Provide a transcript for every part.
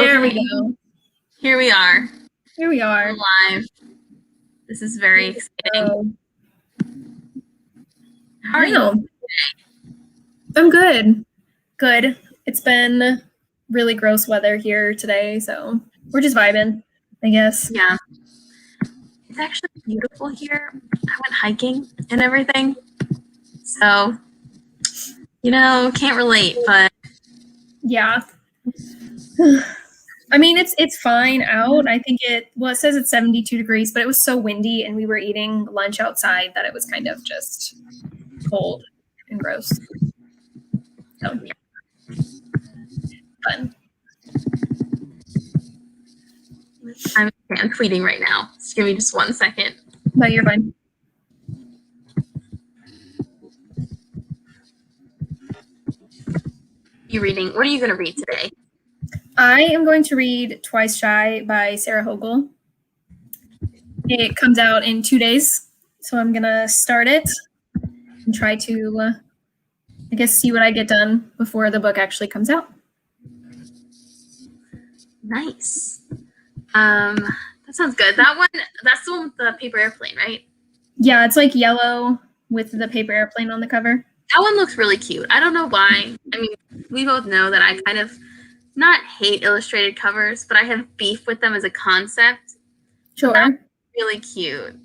There we go. Here we are. Here we are. We're live. This is very exciting. How are you? I'm good. Good. It's been really gross weather here today, so we're just vibing, I guess. Yeah. It's actually beautiful here. I went hiking and everything. So, can't relate, but yeah. I mean, it's fine out. I think it says it's 72 degrees, but it was so windy and we were eating lunch outside that it was kind of just cold and gross. So, yeah. Fun. I'm tweeting right now. Just give me just 1 second. No, you're fine. You reading? What are you going to read today? I am going to read Twice Shy by Sarah Hogel. It comes out in 2 days, so I'm going to start it and try to, see what I get done before the book actually comes out. Nice. That sounds good. That's the one with the paper airplane, right? Yeah, it's like yellow with the paper airplane on the cover. That one looks really cute. I don't know why. I mean, we both know that I kind of not hate illustrated covers, but I have beef with them as a concept. Sure. That's really cute.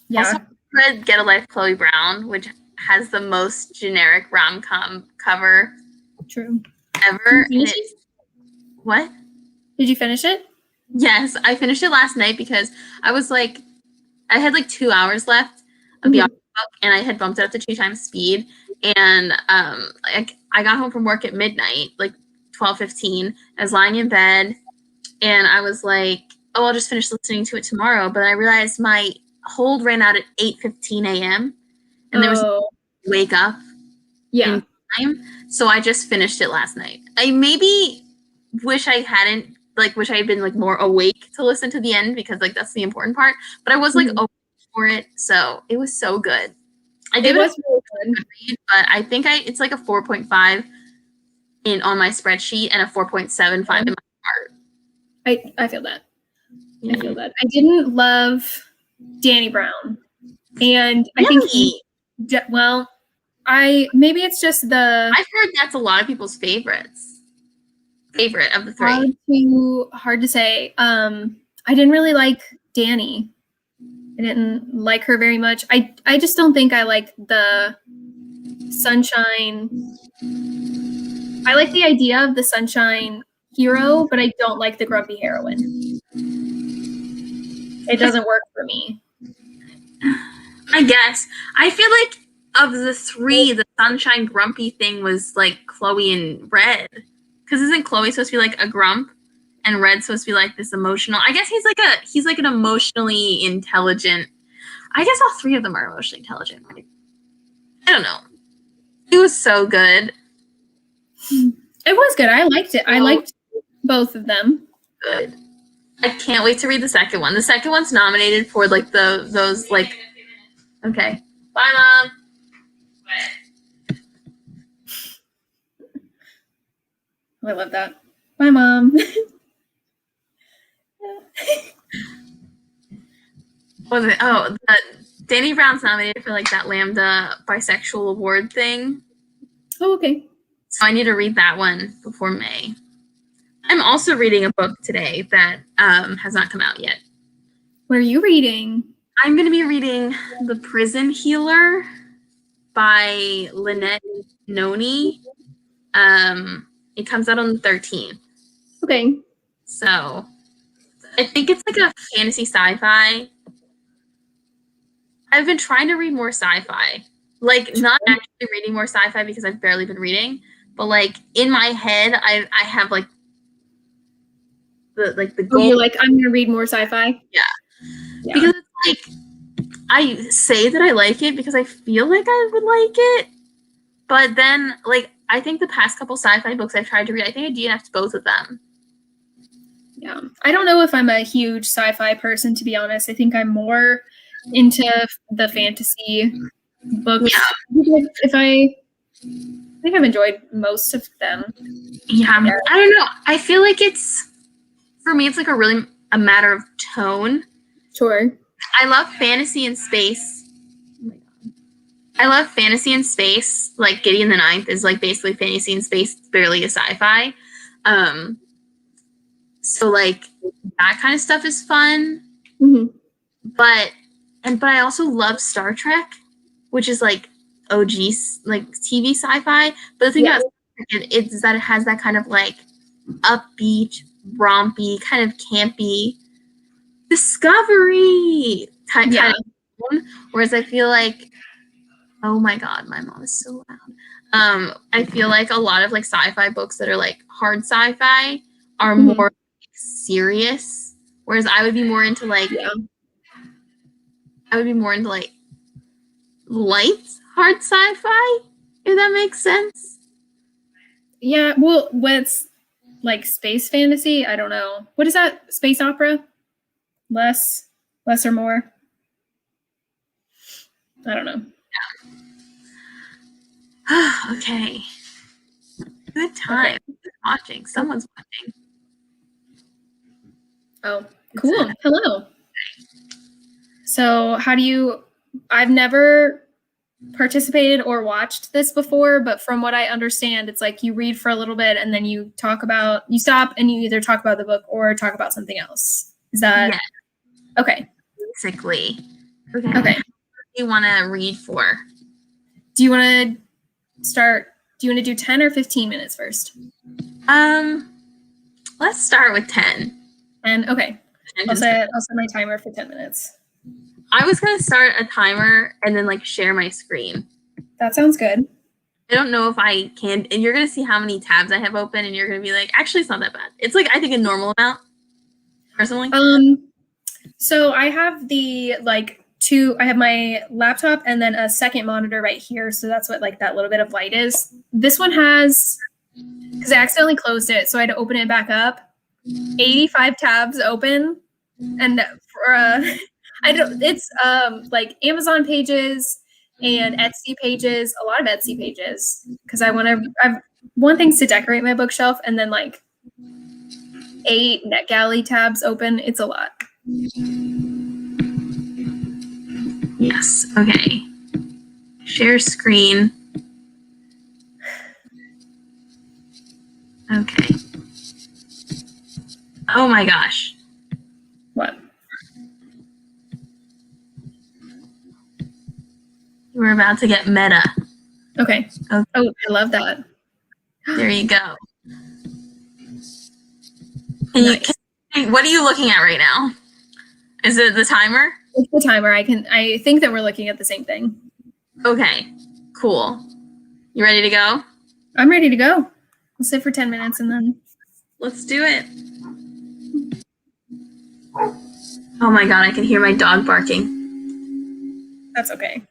Yeah. Also, I read Get a Life, Chloe Brown, which has the most generic rom-com cover True. ever. What? Did you finish it? Yes, I finished it last night because I was like, I had like 2 hours left of the audiobook, and I had bumped it up to 2 times speed. And I got home from work at midnight, like 12:15. I was lying in bed, and I was like, oh, I'll just finish listening to it tomorrow. But I realized my hold ran out at 8:15 a.m. and there was no wake up in time. So I just finished it last night. I maybe wish I hadn't, wish I had been like more awake to listen to the end, because like that's the important part. But I was like awake for it, so it was so good. I gave it a really good read, but I think it's like a 4.5 on my spreadsheet and a 4.75 in my heart. I feel that. I feel that. I didn't love Danny Brown, and I think maybe it's just the. I've heard that's a lot of people's favorite of the 3. Hard to say. I didn't really like Danny. I didn't like her very much. I just don't think I like the sunshine. I like the idea of the sunshine hero, but I don't like the grumpy heroine. It doesn't work for me. I guess. I feel like of the 3, the sunshine grumpy thing was like Chloe and Red. Because isn't Chloe supposed to be like a grump? And Red's supposed to be like this emotional. I guess he's like an emotionally intelligent. I guess all 3 of them are emotionally intelligent, right? I don't know. It was so good. It was good. I liked it. I liked both of them. Good. I can't wait to read the second one. The second one's nominated for like those like. Okay. Bye, Mom. I love that. Bye, Mom. What was it? Oh, Danny Brown's nominated for like that Lambda bisexual award thing. Oh, okay. So I need to read that one before May. I'm also reading a book today that has not come out yet. What are you reading? I'm going to be reading The Prison Healer by Lynette Noni. It comes out on the 13th. Okay. So I think it's like a fantasy sci-fi. I've been trying to read more sci-fi. Like, not actually reading more sci-fi because I've barely been reading, but like in my head, I have like the goal. Oh, you're like, I'm gonna read more sci-fi? Yeah. Because it's like, I say that I like it because I feel like I would like it, but then like I think the past couple sci-fi books I've tried to read, I think I DNF'd both of them. Yeah. I don't know if I'm a huge sci-fi person, to be honest. I think I'm more into the fantasy books. Yeah. If I think I've enjoyed most of them. Yeah, I don't know. I feel like for me, it's like a matter of tone. Sure. I love fantasy and space. Oh my God. I love fantasy and space. Like Gideon the Ninth is like basically fantasy and space, barely a sci-fi. So like that kind of stuff is fun. Mm-hmm. But I also love Star Trek, which is like OG like TV sci-fi. But the thing about Star Trek is that it has that kind of like upbeat, rompy, kind of campy discovery kind of tone. Whereas I feel like, oh my God, my mom is so loud. I feel like a lot of like sci-fi books that are like hard sci-fi are more serious. Whereas I would be more into like light hard sci-fi, if that makes sense. Yeah, well, what's like space fantasy? I don't know. What is that? Space opera? Less or more? I don't know. Okay. Good time. Okay. Watching. Someone's watching. Oh, cool. Hello. So I've never participated or watched this before, but from what I understand, it's like you read for a little bit and then you stop and you either talk about the book or talk about something else. Is that okay? Basically. Okay. What do you want to read for? Do you want to do 10 or 15 minutes first? Let's start with 10. And okay. I'll set my timer for 10 minutes. I was going to start a timer and then like share my screen. That sounds good. I don't know if I can, and you're going to see how many tabs I have open and you're going to be like, actually, it's not that bad. It's like, I think a normal amount, personally. So I have I have my laptop and then a second monitor right here. So that's what like that little bit of light is. This one has, because I accidentally closed it, so I had to open it back up. 85 tabs open, and for it's like Amazon pages and Etsy pages, a lot of Etsy pages, because I want things to decorate my bookshelf, and then like 8 NetGalley tabs open. It's a lot. Yes. Okay. Share screen. Okay. Oh my gosh. What? We're about to get meta. Okay. Oh, I love that. There you go. Nice. What are you looking at right now? Is it the timer? It's the timer. I think that we're looking at the same thing. Okay. Cool. You ready to go? I'm ready to go. We'll sit for 10 minutes and then. Let's do it. Oh my God, I can hear my dog barking. That's okay.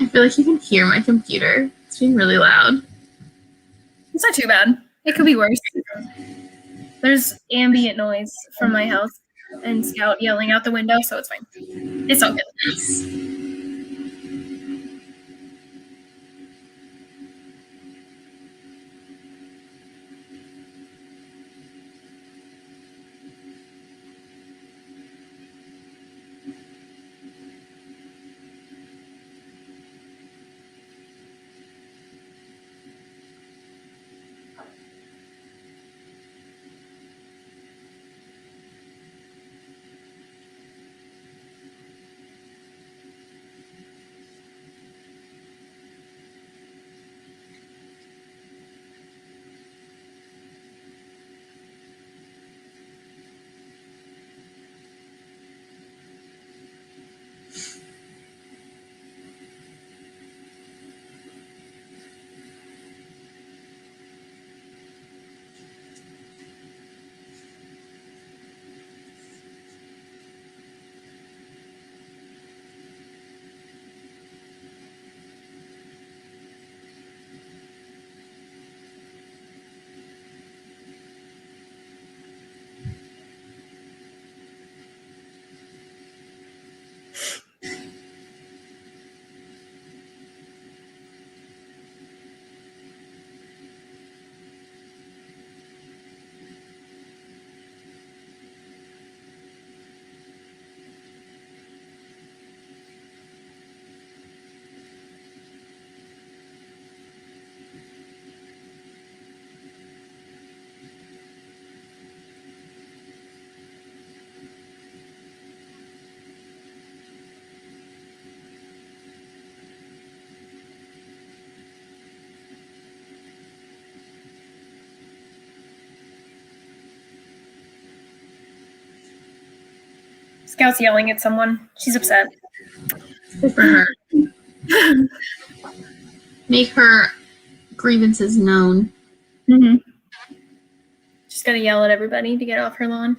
feel like you can hear my computer. It's being really loud. It's not too bad. It could be worse. There's ambient noise from my house and Scout yelling out the window, so it's fine. It's all good. Scout's yelling at someone. She's upset. Good for her. Make her grievances known. Mm-hmm. She's got to yell at everybody to get off her lawn.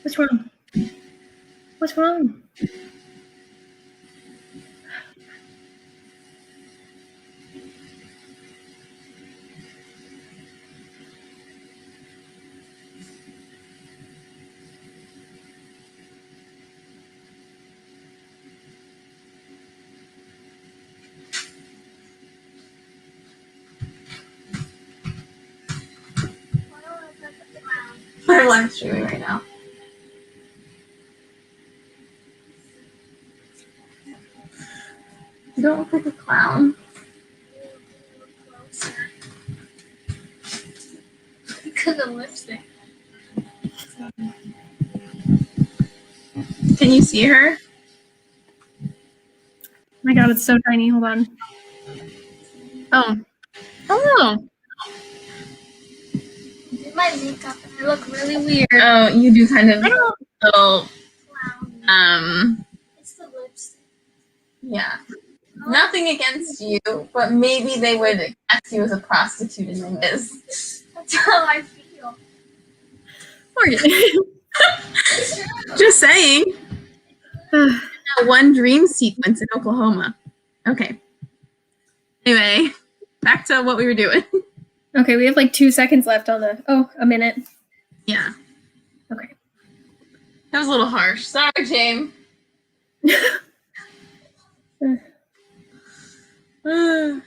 What's wrong? What's wrong? We're live streaming right now. You don't look like a clown. Because of lipstick. Can you see her? My God, it's so tiny. Hold on. Oh. Hello. Did my makeup and I look really weird. Oh, you do kind of little, Wow. It's the lipstick. yeah. Nothing against you, but maybe they would cast you as a prostitute in the Wiz. That's how I feel. Morgan. Just saying. That one dream sequence in Oklahoma. Okay. Anyway, back to what we were doing. Okay, we have like 2 seconds left on a minute. Yeah. Okay. That was a little harsh. Sorry, James. Hi,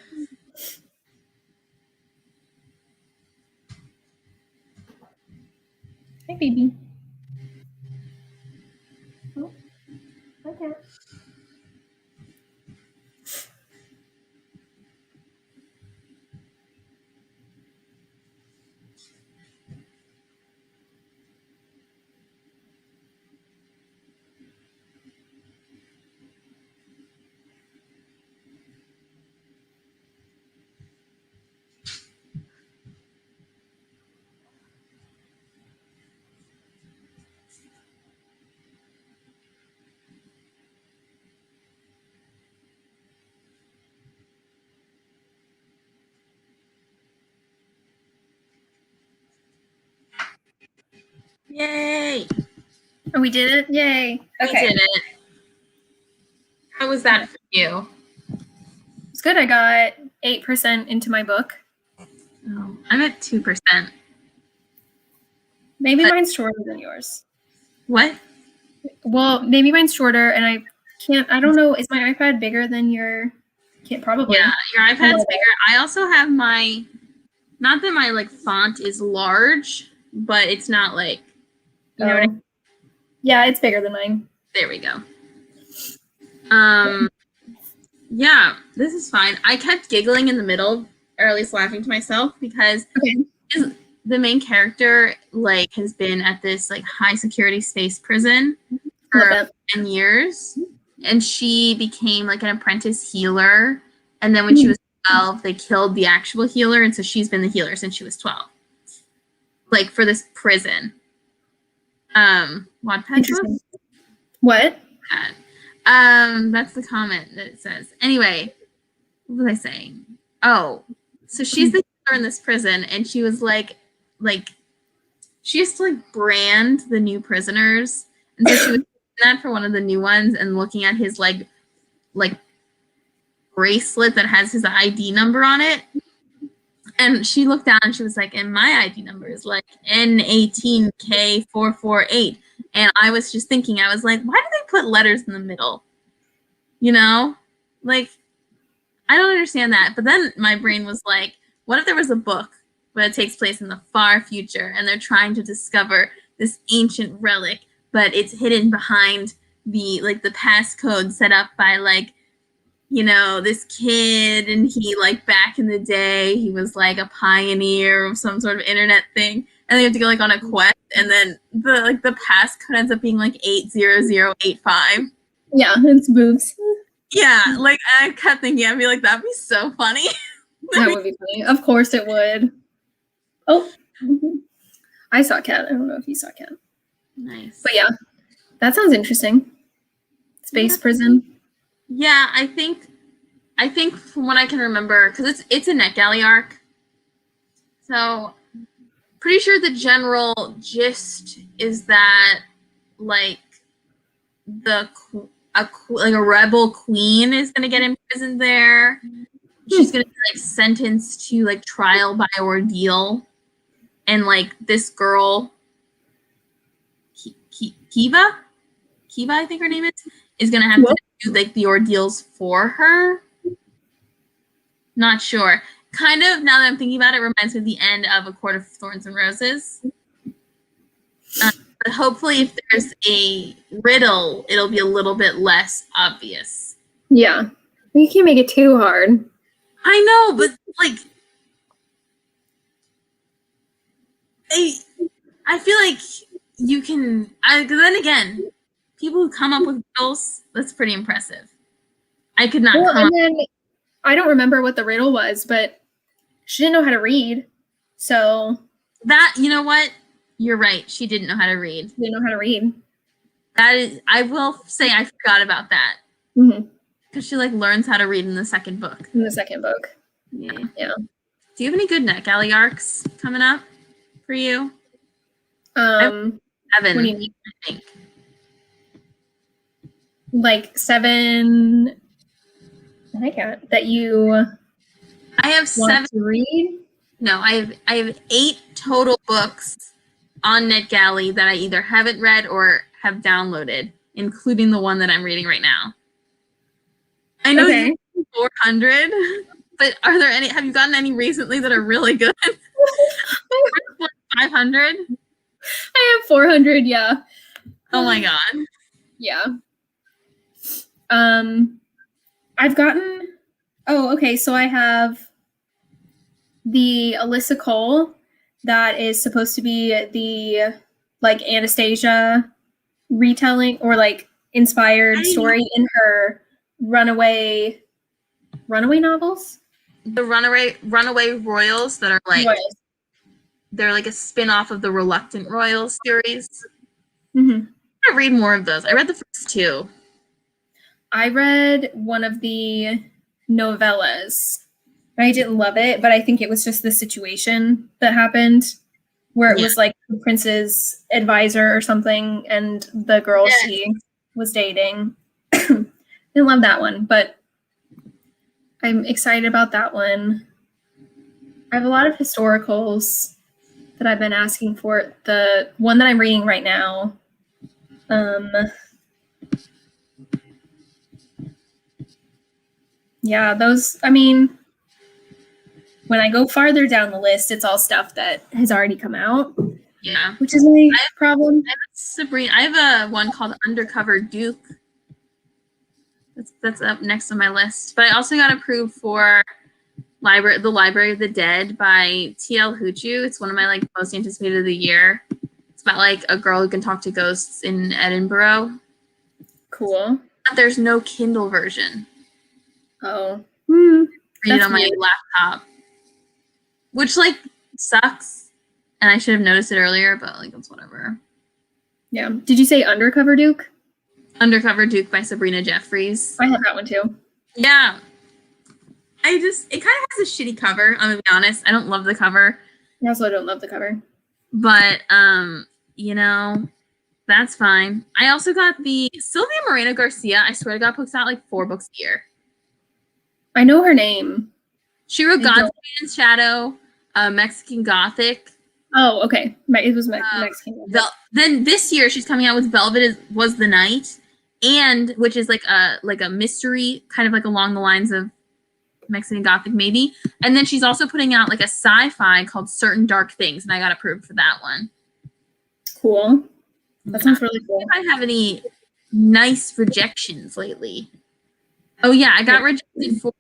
baby. Oh, okay. Yay! Oh, we did it? Yay. Okay. We did it. How was that for you? It's good. I got 8% into my book. Oh, I'm at 2%. Maybe mine's shorter than yours. What? Well, maybe mine's shorter, and I don't know, is my iPad bigger than your, probably. Yeah, your iPad's bigger. I also have not that my like font is large, but it's not like, you know what I mean? Yeah, it's bigger than mine. There we go. Yeah, this is fine. I kept giggling in the middle, or at least laughing to myself, because the main character like has been at this like high security space prison for 10 years, and she became like an apprentice healer, and then when she was 12 they killed the actual healer, and so she's been the healer since she was 12, like for this prison. Interesting. What? That's the comment that it says. Anyway, what was I saying? Oh, so she's the healer in this prison, and she was like she used to like brand the new prisoners, and so she was doing that for one of the new ones and looking at his like bracelet that has his ID number on it, and she looked down and she was like, and my ID number is like N18K448, and I was just thinking, I was like, why do they put letters in the middle? You know, like, I don't understand that. But then my brain was like, what if there was a book but it takes place in the far future, and they're trying to discover this ancient relic, but it's hidden behind the passcode set up by like, you know, this kid, and he like back in the day he was like a pioneer of some sort of internet thing, and they have to go like on a quest, and then the passcode ends up being like 80085. Yeah, it's boobs. Yeah, like I kept thinking, I'd be like, that'd be so funny. That would be funny. Of course it would. Oh, I saw Cat. I don't know if you saw Cat. Nice. But yeah, that sounds interesting. Space prison. Yeah, I think from what I can remember, because it's a NetGalley arc, so pretty sure the general gist is that like a rebel queen is gonna get imprisoned there. She's gonna be like sentenced to like trial by ordeal, and like this girl, Kiva, I think her name is gonna have to do like the ordeals for her. Not sure. Kind of, now that I'm thinking about it, reminds me of the end of A Court of Thorns and Roses. But hopefully, if there's a riddle, it'll be a little bit less obvious. Yeah, you can't make it too hard. I know, but like, I feel like you can. Then again, people who come up with riddles, that's pretty impressive. I could not Well, come and then I don't remember what the riddle was, but she didn't know how to read. So that, you know what? You're right. She didn't know how to read. she didn't know how to read. That is, I will say I forgot about that. Mm-hmm. Because she like learns how to read in the second book. In the second book. Yeah. Yeah. Do you have any good NetGalley arcs coming up for you? What 7, do you mean? I think. Like 7 I can't that you I have want 7. to read? No, I have 8 total books on NetGalley that I either haven't read or have downloaded, including the one that I'm reading right now. I know Okay. you have 400, but are there any? Have you gotten any recently that are really good? 500. I have 400, yeah. Oh my god. Yeah. I've gotten okay, so I have the Alyssa Cole that is supposed to be the like Anastasia retelling or like inspired story in her runaway novels. The runaway royals that are like What? they're like a spin-off of the Reluctant Royals series. Mm-hmm. I read more of those. I read the first 2. I read one of the novellas. I didn't love it, but I think it was just the situation that happened where it was like the prince's advisor or something and the girl she was dating. Didn't love that one, but I'm excited about that one. I have a lot of historicals that I've been asking for. The one that I'm reading right now, yeah, those, I mean, when I go farther down the list, it's all stuff that has already come out. Yeah. Which is my problem. Sabrina, I have a one called Undercover Duke. That's up next on my list. But I also got approved for The Library of the Dead by T.L. Huchu. It's one of my like most anticipated of the year. It's about like a girl who can talk to ghosts in Edinburgh. Cool. But there's no Kindle version. Oh. Read it on my weird. laptop. Which like sucks. And I should have noticed it earlier, but like it's whatever. Yeah. Did you say Undercover Duke? Undercover Duke by Sabrina Jeffries. I have that one too. Yeah. It kind of has a shitty cover, I'm gonna be honest. I don't love the cover. I also don't love the cover. But you know, that's fine. I also got the Sylvia Moreno Garcia. I swear to God, puts out like 4 books a year. I know her name. She wrote God's Man's Shadow, Mexican Gothic. Oh, okay. It was Mexican. Then this year she's coming out with Velvet Was the Night, and which is like a mystery, kind of like along the lines of Mexican Gothic maybe. And then she's also putting out like a sci-fi called Certain Dark Things, and I got approved for that one. Cool. That sounds really cool. I don't have any nice rejections lately. Oh yeah, I got rejected for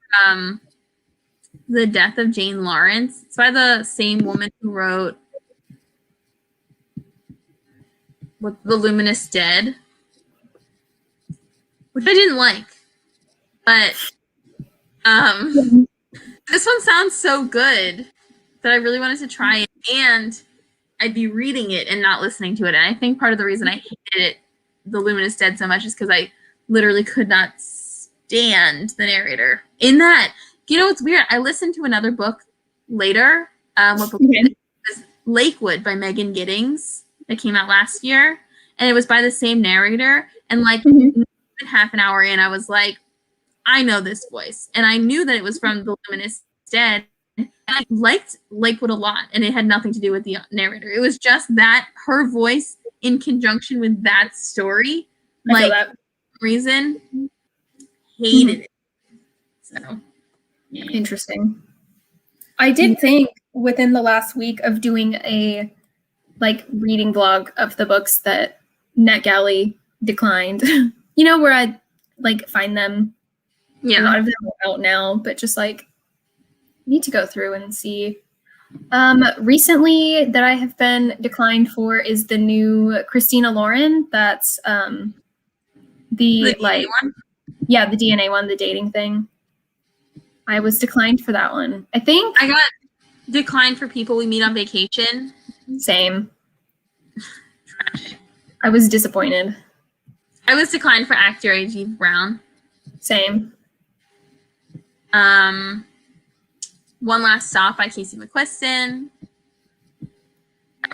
The Death of Jane Lawrence. It's by the same woman who wrote The Luminous Dead, which I didn't like. But this one sounds so good that I really wanted to try it, and I'd be reading it and not listening to it. And I think part of the reason I hated it, The Luminous Dead, so much is because I literally could not stand the narrator. In that, you know, it's weird. I listened to another book later. What book was Lakewood by Megan Giddings that came out last year, and it was by the same narrator. And like half an hour in, I was like, I know this voice, and I knew that it was from The Luminous Dead. And I liked Lakewood a lot, and it had nothing to do with the narrator. It was just that her voice in conjunction with that story, like reason, hated it. So interesting. I did think within the last week of doing a like reading vlog of the books that NetGalley declined. You know, where I like find them. Yeah. A lot of them are out now, but just like need to go through and see. Recently that I have been declined for is the new Christina Lauren. That's the like one? Yeah, the DNA one, the dating thing. I was declined for that one. I think I got declined for people we meet on vacation. same. I was disappointed. I was declined for Actuary G. Brown. Same. One Last Stop by Casey McQuiston.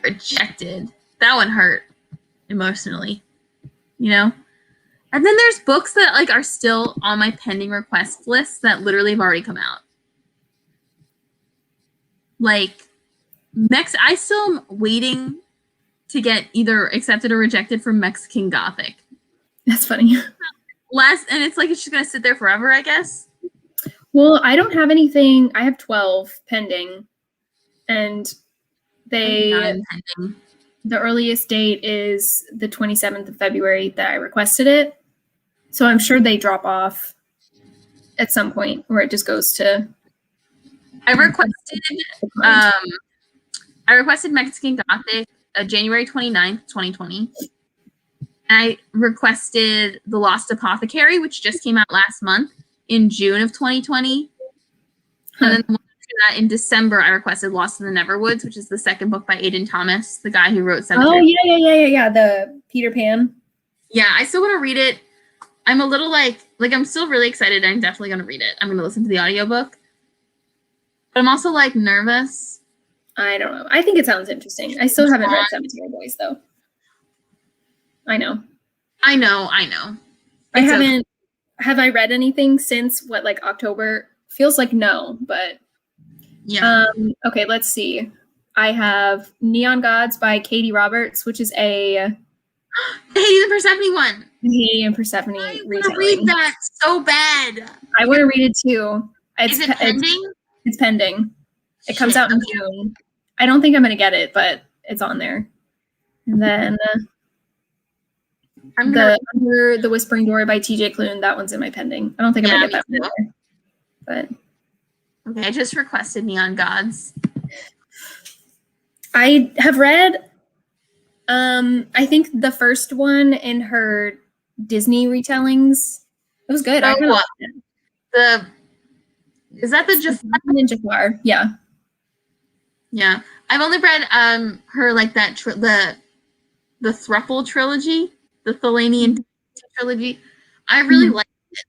Rejected. That one hurt emotionally, you know? And then there's books that like are still on my pending request list that literally have already come out. Like I still am waiting to get either accepted or rejected from Mexican Gothic. That's funny. And it's like it's just gonna sit there forever, I guess. Well, I don't have anything. I have 12 pending, and the earliest date is the 27th of February that I requested it. So I'm sure they drop off at some point, or it just goes to. I requested Mexican Gothic January 29th, 2020. I requested The Lost Apothecary, which just came out last month in June of 2020. Huh. And then the one after that, in December, I requested Lost in the Neverwoods, which is the second book by Aidan Thomas, the guy who wrote Cemetery. Oh, yeah. The Peter Pan. Yeah, I still want to read it. I'm a little like I'm still really excited. I'm definitely going to read it. I'm going to listen to the audiobook. But I'm also like nervous. I don't know. I think it sounds interesting. I still haven't read Cemetery Boys, though. I know. I haven't. Have I read anything since October? Feels like no, but yeah. Okay, let's see. I have Neon Gods by Katie Roberts, which is a Hades and Persephone one. Hades and Persephone I want to retelling. read that so bad. I want to read it too. Is it pending? It's pending. It comes out in June. I don't think I'm going to get it, but it's on there. And then Under the Whispering Door by TJ Klune, that one's in my pending. I don't think I'm going to get that one either. But okay, I just requested Neon Gods. I have read I think the first one in her Disney retellings. It was good. I kind of liked it. Is that the Jafar? Yeah. Yeah. I've only read her like that the Thruple trilogy, the Thelanian trilogy. I really liked it.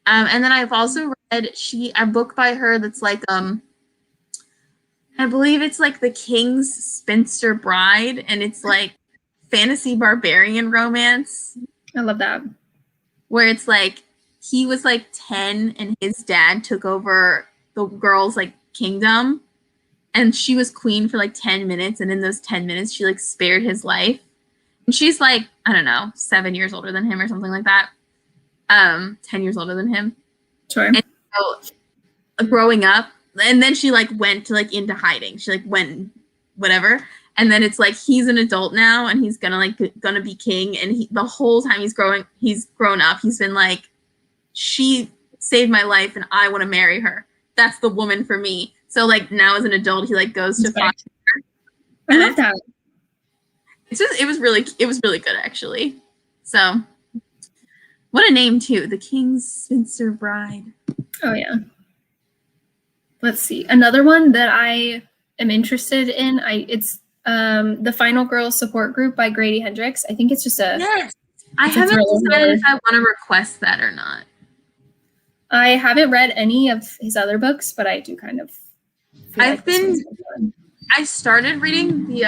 And then I've also read a book by her that's like I believe it's like The King's Spinster Bride, and it's like fantasy barbarian romance. I love that. Where it's like he was like 10 and his dad took over the girl's like kingdom, and she was queen for like 10 minutes, and in those 10 minutes she like spared his life. And she's like, I don't know, 7 years older than him or something like that. 10 years older than him. Sure. And so growing up, and then she like went to like into hiding. She like went whatever. And then it's like he's an adult now and he's gonna be king. And the whole time he's grown up, he's been like, she saved my life and I want to marry her. That's the woman for me. So like now as an adult, he like goes to find her. I love that. It was really good actually. So what a name too, The King's Spinster Bride. Oh yeah. Let's see. Another one that I am interested in. It's The Final Girl Support Group by Grady Hendrix. I think it's just yes. I haven't decided if I want to request that or not. I haven't read any of his other books, but I do kind of. I started reading the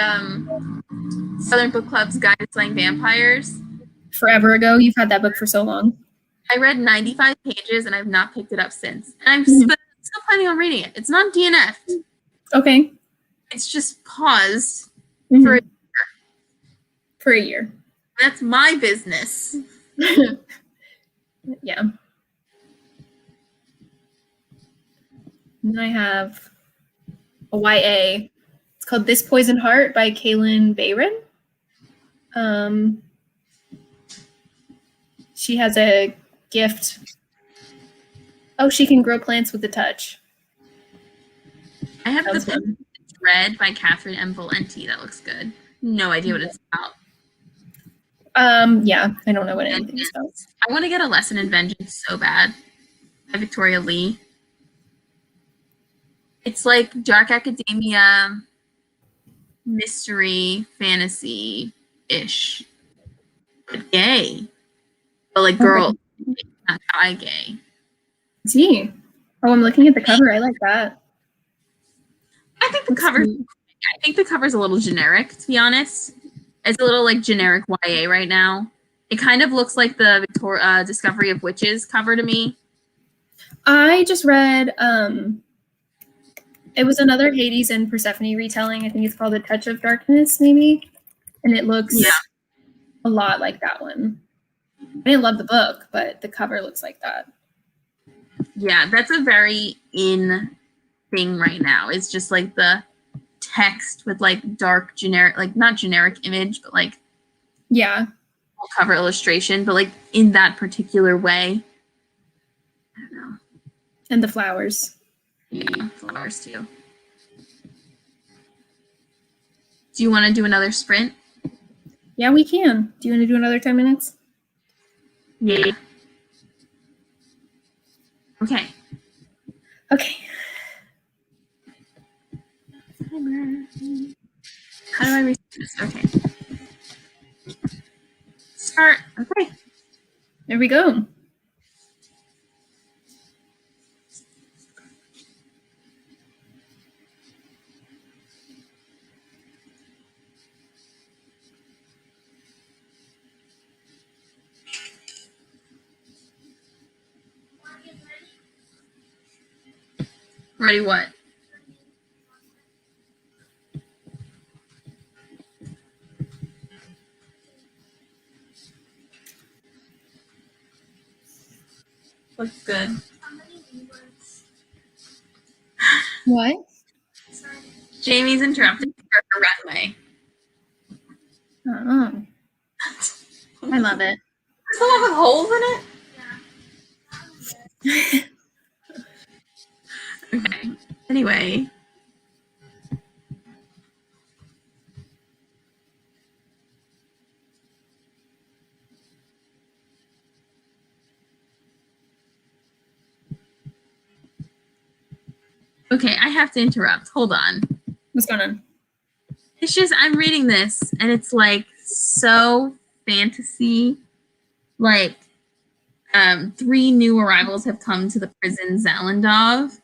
Southern Book Club's Guide to Slaying Vampires. Forever ago. You've had that book for so long. I read 95 pages and I've not picked it up since. And I'm still planning on reading it. It's not DNF'd. Okay. It's just paused for a year. That's my business. Yeah. And I have a YA. It's called This Poison Heart by Kaylin Bayron. She has a gift. Oh, she can grow plants with a touch. I have the book Red by Catherine M. Valenti. That looks good. No idea what it's about. Yeah, I don't know what anything is about. I want to get A Lesson in Vengeance so bad by Victoria Lee. It's like dark academia, mystery, fantasy-ish, but gay. But like girl, not guy gay. See? Oh, I'm looking at the cover. I like that. I think the cover's a little generic, to be honest. It's a little like generic YA right now. It kind of looks like the Discovery of Witches cover to me. I just read it was another Hades and Persephone retelling. I think it's called A Touch of Darkness, maybe. And it looks a lot like that one. I didn't love the book, but the cover looks like that. Yeah, that's a very in thing right now. It's just like the text with like dark generic, like not generic image, but like cover illustration, but like in that particular way. I don't know. And the flowers. Yeah, flowers too. Do you want to do another sprint? Yeah, we can. Do you want to do another 10 minutes? Yeah. Okay. Okay. How do I reset this? Okay. Start. Okay. There we go. Ready what? Looks good. What? Jamie's interrupting her runway. Oh. I love it. Does it have holes in it? Okay. Anyway. Okay, I have to interrupt. Hold on. What's going on? It's just I'm reading this and it's like so fantasy. Like 3 new arrivals have come to the prison Zalandov,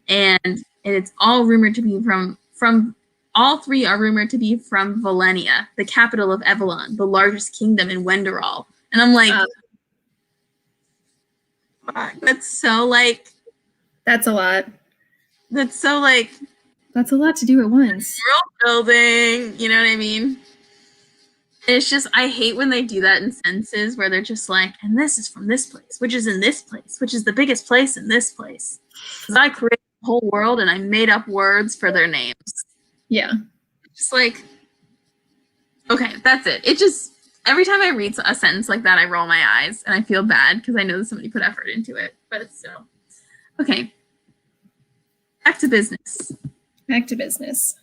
and it's all rumored to be from all 3 are rumored to be from Valenia, the capital of Evelon, the largest kingdom in Wenderall. And I'm like, that's so like That's a lot. that's so like That's a lot to do at once. world building, you know what I mean? It's just, I hate when they do that in sentences where they're just like, and this is from this place, which is in this place, which is the biggest place in this place. Because I created the whole world and I made up words for their names. Yeah. Just like, okay, that's it. It just, every time I read a sentence like that, I roll my eyes and I feel bad because I know that somebody put effort into it, but it's still. Okay. Back to business. Back to business.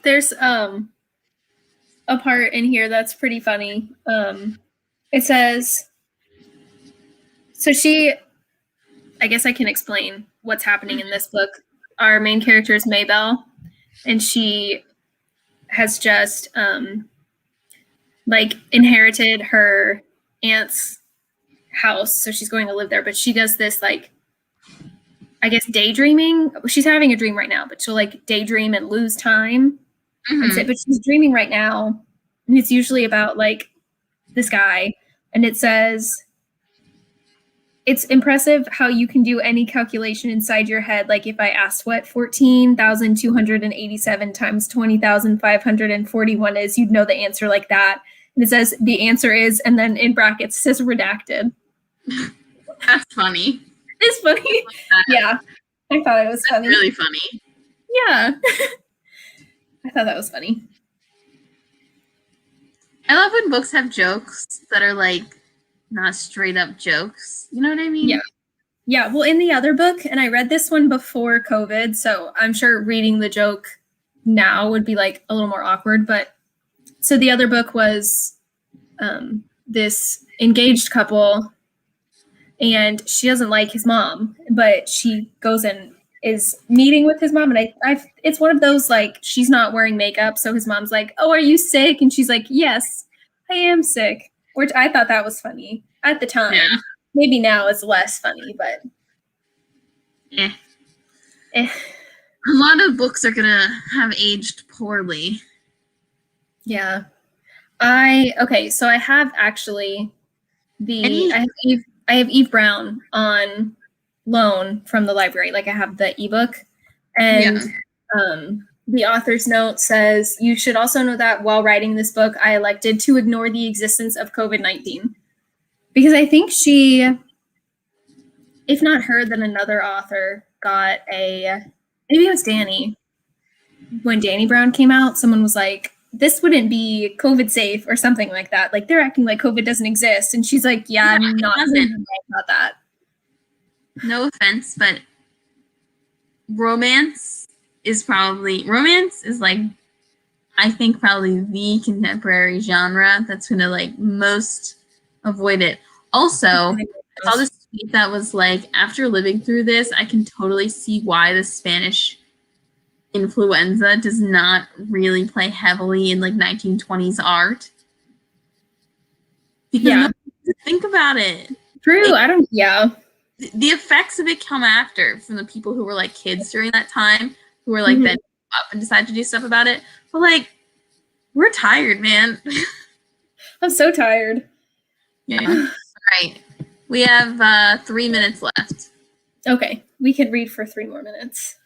There's a part in here that's pretty funny. It says, so I guess I can explain what's happening in this book. Our main character is Maybelle, and she has just inherited her aunt's house, so she's going to live there. But she does this I guess daydreaming. She's having a dream right now, but she'll daydream and lose time. Mhm. But she's dreaming right now, and it's usually about this guy, and it says, it's impressive how you can do any calculation inside your head. Like if I asked what 14,287 times 20,541 is, you'd know the answer like that. And it says the answer is, and then in brackets it says redacted. That's funny. It's funny. Yeah. I thought it was funny. Really funny. Yeah. I thought that was funny. I love when books have jokes that are not straight up jokes. You know what I mean? Yeah. Yeah. Well, in the other book, and I read this one before COVID, so I'm sure reading the joke now would be a little more awkward. But so the other book was this engaged couple, and she doesn't like his mom, but she goes and is meeting with his mom, and it's one of those she's not wearing makeup, so his mom's like, "Oh, are you sick?" And she's like, "Yes, I am sick," which I thought that was funny at the time. Yeah. Maybe now it's less funny, but Eh. eh. A lot of books are gonna have aged poorly. Yeah. Okay, so I have actually I have Eve Brown on loan from the library. I have the ebook, and the author's note says, you should also know that while writing this book, I elected to ignore the existence of COVID-19 because I think she, if not her, then another author got maybe it was Danny. When Danny Brown came out, someone was like, this wouldn't be COVID safe or something like that. They're acting like COVID doesn't exist. And she's like, yeah, I'm not about that. No offense, but romance is I think probably the contemporary genre that's gonna most avoid it. Also, I saw this tweet that was after living through this, I can totally see why the Spanish influenza does not really play heavily in 1920s art. Because think about it. True. The effects of it come after from the people who were kids during that time who were then up and decided to do stuff about it. But we're tired, man. I'm so tired. Yeah. All right. We have 3 minutes left. Okay. We can read for 3 more minutes.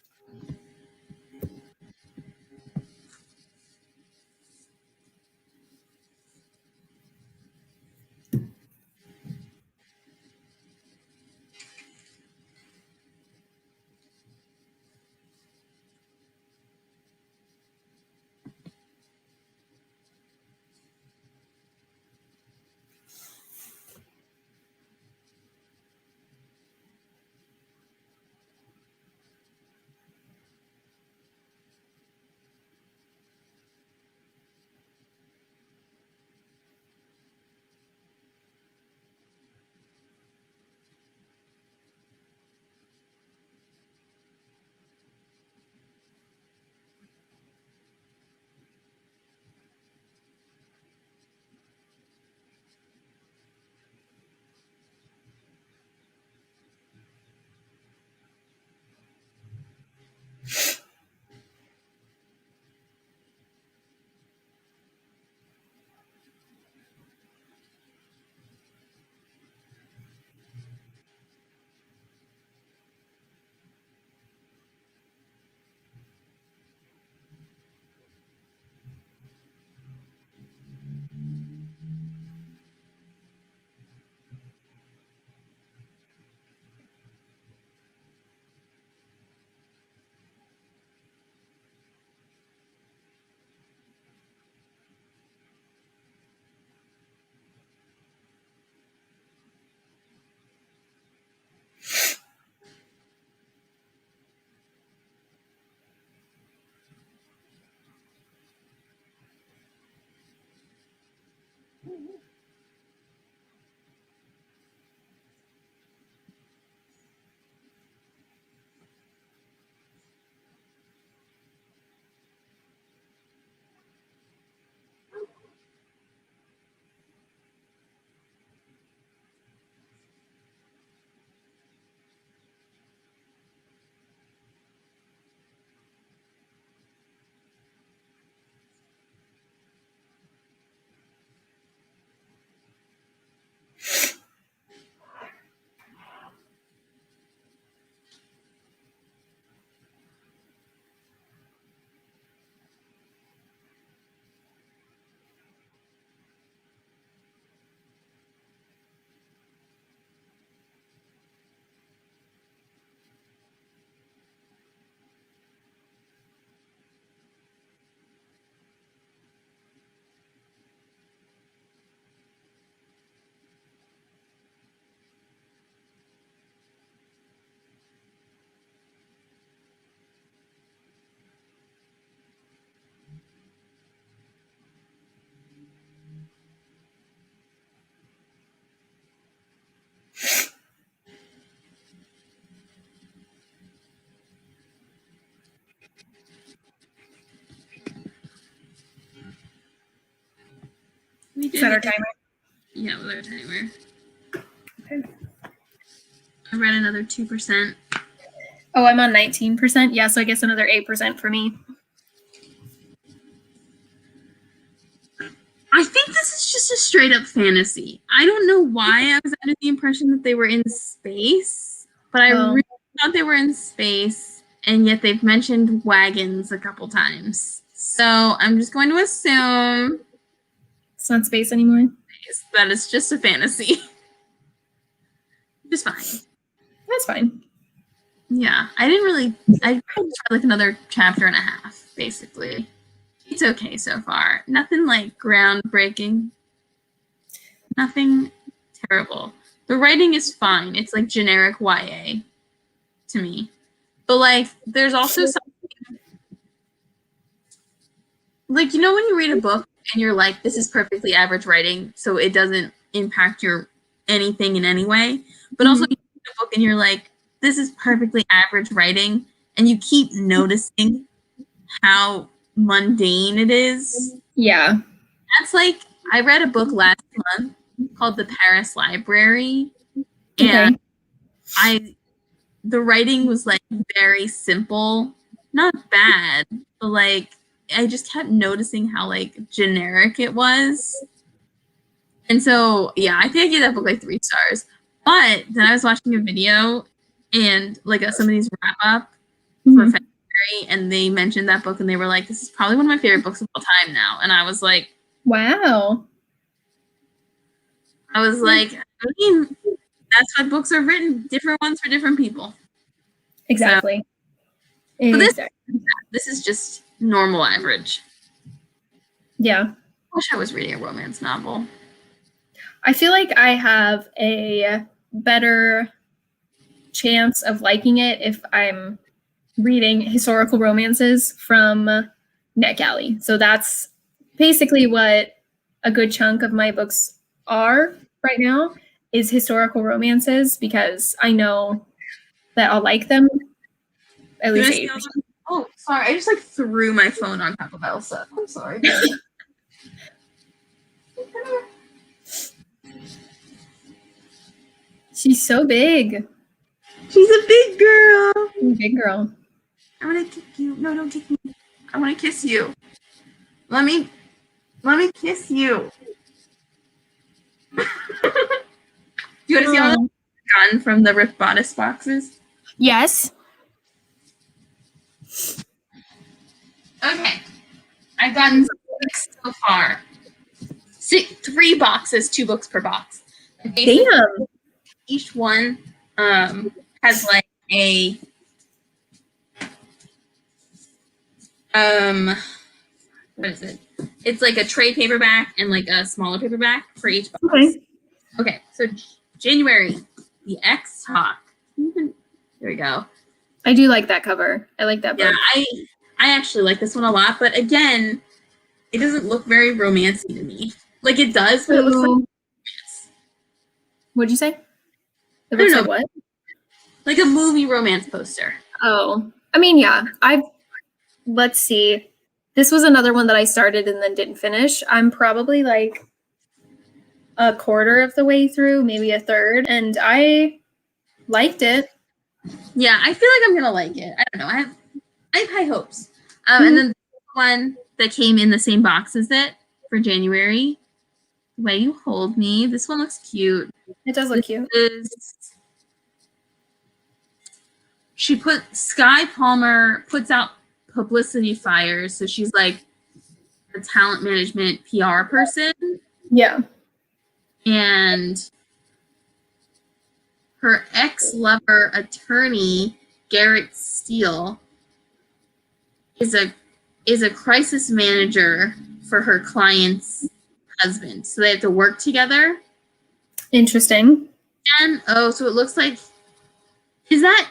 Is that our timer? Yeah, with our timer. Okay. I read another 2%. Oh, I'm on 19%. Yeah, so I guess another 8% for me. I think this is just a straight up fantasy. I don't know why I was under the impression that they were in space, but I really thought they were in space, and yet they've mentioned wagons a couple times. So I'm just going to assume It's not space anymore. that it's just a fantasy. Just fine. That's fine. Yeah, I just read like another chapter and a half, basically. It's okay so far. Nothing like groundbreaking. Nothing terrible. The writing is fine. It's like generic YA to me. But like there's also something like, you know, when you read a book and you're like, this is perfectly average writing, so it doesn't impact your anything in any way. But also you read a book and you're like, this is perfectly average writing, and you keep noticing how mundane it is. Yeah. That's like, I read a book last month called The Paris Library, and the writing was like very simple, not bad, but like I just kept noticing how like generic it was. And so yeah, I think I gave that book like 3 stars. But then I was watching a video and like somebody's wrap up for February, and they mentioned that book, and they were like, this is probably one of my favorite books of all time now. And I was like, wow. I mean, that's what books are written, different ones for different people. Exactly. So this is just normal average. Yeah. I wish I was reading a romance novel. I feel like I have a better chance of liking it if I'm reading historical romances from NetGalley. So that's basically what a good chunk of my books are right now, is historical romances, because I know that I'll like them at least 8%. Oh, sorry. I just like threw my phone on top of Elsa. I'm sorry. She's so big. She's a big girl. Big girl. I want to kick you. No, don't kick me. I want to kiss you. Let me kiss you. Do you want to see all the gun from the Rift Bodice boxes? Yes. Okay. I've gotten 6 so far. 3 boxes, 2 books per box. Damn. Each one has like a what is it? It's like a trade paperback and like a smaller paperback for each box. Okay, so January, the X Talk. There we go. I do like that cover. I like that book. Yeah, I actually like this one a lot, but again, it doesn't look very romancy to me. Like it does, but it looks like What'd you say? It I looks don't like know. what? Like a movie romance poster. Oh, I mean, yeah. Let's see. This was another one that I started and then didn't finish. I'm probably like a quarter of the way through, maybe a third, and I liked it. Yeah, I feel like I'm gonna like it. I don't know. I have high hopes. And then the one that came in the same box as it for January. The way you hold me. This one looks cute. It does look cute. Sky Palmer puts out publicity fires, so she's like a talent management PR person, Yeah. and her ex-lover attorney Garrett Steele is a crisis manager for her client's husband, so they have to work together. Interesting. And so it looks like is that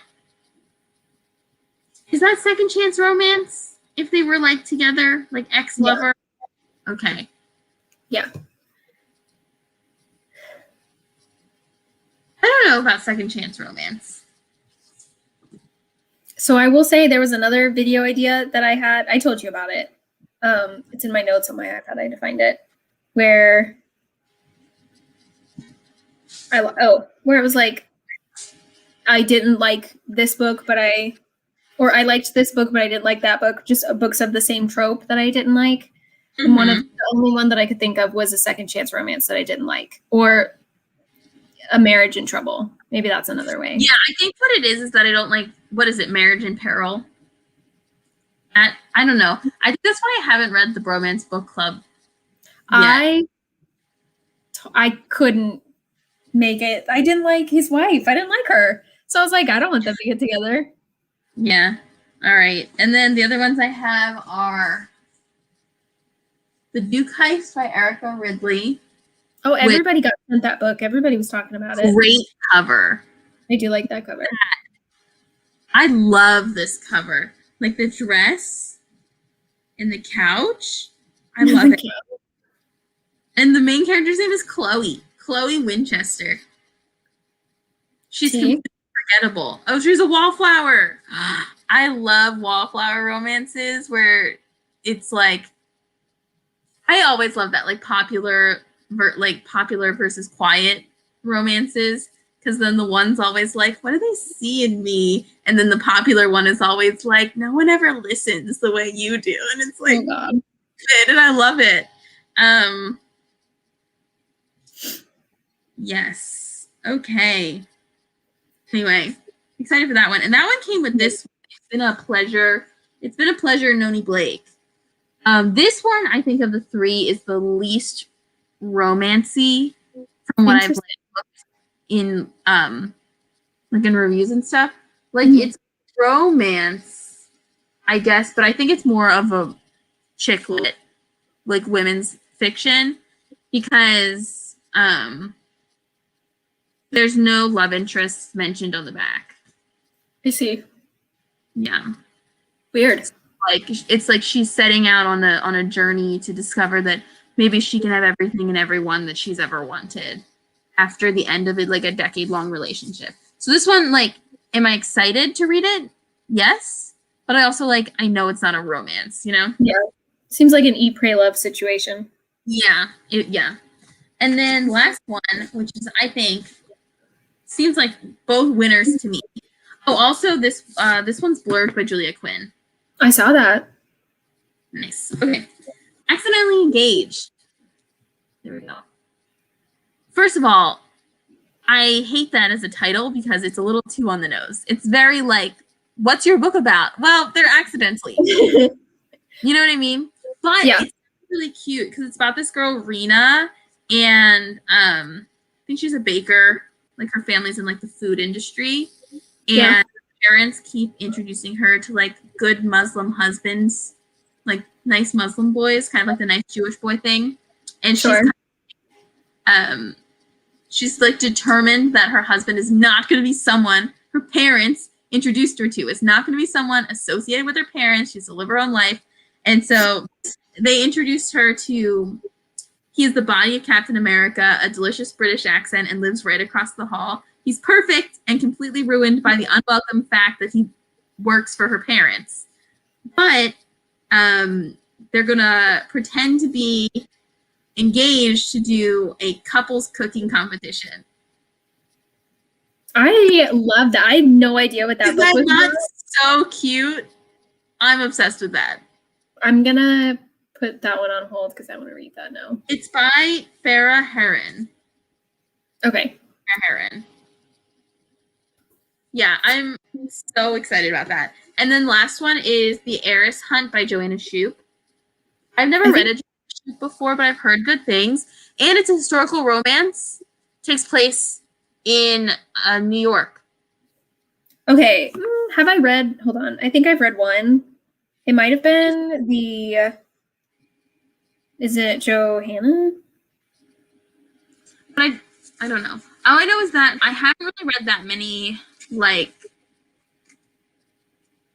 second chance romance if they were like together, like ex-lover? Yeah. Okay. Yeah. I don't know about second chance romance. So I will say there was another video idea that I had. I told you about it. It's in my notes on my iPad. I had to find it. Where it was like, I didn't like this book, I liked this book, but I didn't like that book. Just books of the same trope that I didn't like. And the only one that I could think of was a second chance romance that I didn't like, or a marriage in trouble. Maybe that's another way. Yeah, I think what it is that I don't like. What is it? Marriage in peril. I don't know. I think that's why I haven't read the Bromance Book Club yet. I couldn't make it. I didn't like his wife. I didn't like her. So I was like, I don't want them to get together. Yeah. All right. And then the other ones I have are The Duke Heist by Erica Ridley. Oh, everybody got sent that book. Everybody was talking about it. Great cover. I do like that cover. I love this cover. Like the dress and the couch. I love it. And the main character's name is Chloe. Chloe Winchester. She's completely forgettable. Oh, she's a wallflower. I love wallflower romances where it's like, I always love that, like popular versus quiet romances, because then the one's always like, what do they see in me? And then the popular one is always like, no one ever listens the way you do. And it's like, oh, good, and I love it. Yes. Okay. Anyway, excited for that one. And that one came with this. It's been a pleasure. It's been a pleasure, Noni Blake. This one, I think of the three, is the least romancy from what I've looked in like in reviews and stuff. Like it's romance, I guess, but I think it's more of a chick lit, like women's fiction, because there's no love interest mentioned on the back. I see. Yeah. Weird. Like it's like she's setting out on a journey to discover that maybe she can have everything and everyone that she's ever wanted after the end of it, like a decade-long relationship. So this one, like, am I excited to read it? Yes. But I also I know it's not a romance, you know? Yeah. Seems like an eat, pray, love situation. Yeah. Yeah. And then last one, which is, I think, seems like both winners to me. Oh, also this one's blurred by Julia Quinn. I saw that. Nice. Okay. Accidentally Engaged. There we go. First of all, I hate that as a title because it's a little too on the nose. It's very like, what's your book about? Well, they're accidentally. You know what I mean? But yeah, it's really cute because it's about this girl, Rena, and I think she's a baker. Like her family's in like the food industry. And her parents keep introducing her to like good Muslim husbands, like nice Muslim boys, kind of like the nice Jewish boy thing. And she's like determined that her husband is not going to be someone her parents introduced her to. It's not going to be someone associated with her parents. She's to live her own life. And so they introduced her to He is the body of Captain America, a delicious British accent, and lives right across the hall. He's perfect and completely ruined by the unwelcome fact that he works for her parents. But they're going to pretend to be engaged to do a couples cooking competition. I love that. I had no idea what that Is book that was not about. so cute? I'm obsessed with that. I'm gonna put that one on hold because I want to read that now. It's by Farah Heron. Okay. Heron. Yeah, I'm so excited about that. And then last one is The Heiress Hunt by Joanna Shupe. I've never read it before, but I've heard good things. And it's a historical romance. It takes place in New York. Okay. Have I read? Hold on. I think I've read one. It might have been the. Is it Johanna? But I don't know. All I know is that I haven't really read that many like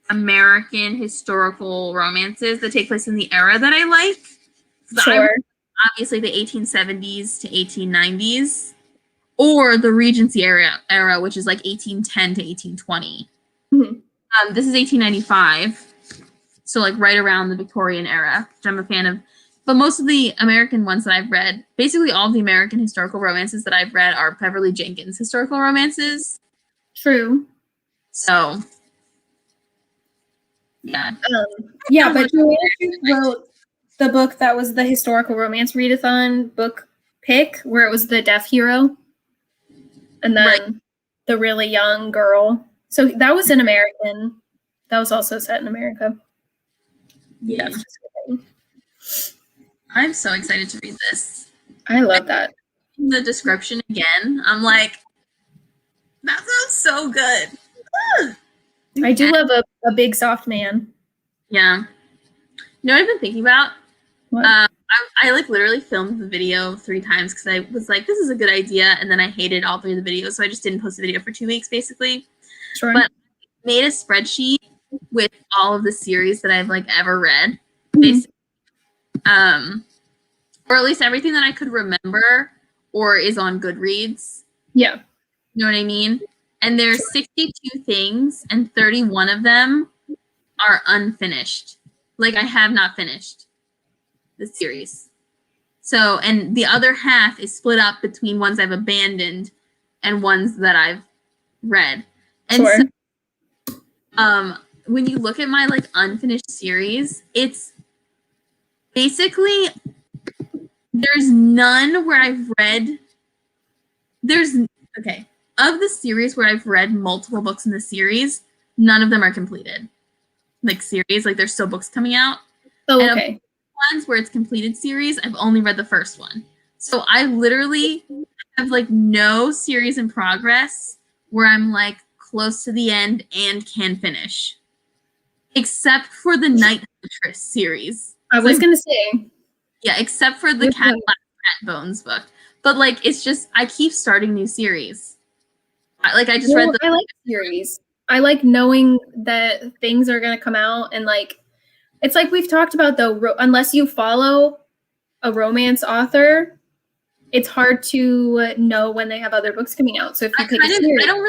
American historical romances that take place in the era that I like. Sure. Obviously the 1870s to 1890s, or the Regency era, which is like 1810 to 1820. Mm-hmm. This is 1895, so like right around the Victorian era, which I'm a fan of. But most of the American ones that I've read, basically all of the American historical romances that I've read are Beverly Jenkins historical romances. True. So, yeah. Yeah, but Joanna wrote the book that was the historical romance readathon book pick, where it was the deaf hero, and then the really young girl. So that was an American. That was also set in America. Yeah. That's just kidding. I'm so excited to read this. I love that. In the description again, I'm like, that sounds so good. I do love a big soft man. Yeah. You know what I've been thinking about? What? I like literally filmed the video 3 times because I was like, this is a good idea, and then I hated all 3 of the videos, so I just didn't post the video for 2 weeks, basically. Sure. But I made a spreadsheet with all of the series that I've like ever read, Mhm. or at least everything that I could remember or is on Goodreads. Yeah. You know what I mean? And there's 62 things, and 31 of them are unfinished. Like, I have not finished the series. So, and the other half is split up between ones I've abandoned and ones that I've read. And Sure. so, when you look at my like unfinished series, it's basically there's none where I've read. Okay, of the series where I've read multiple books in the series, none of them are completed. Like series, like there's still books coming out. Oh, And okay. ones where it's completed series, I've only read the first one. So I literally have like no series in progress where I'm like close to the end and can finish. Except for the Night Huntress series. I was going to say. Yeah, except for the Cat Bones book. But like it's just I keep starting new series. I just read the I like series. I like knowing that things are going to come out, and like it's like we've talked about though, unless you follow a romance author, it's hard to know when they have other books coming out. So if you pick a series, I don't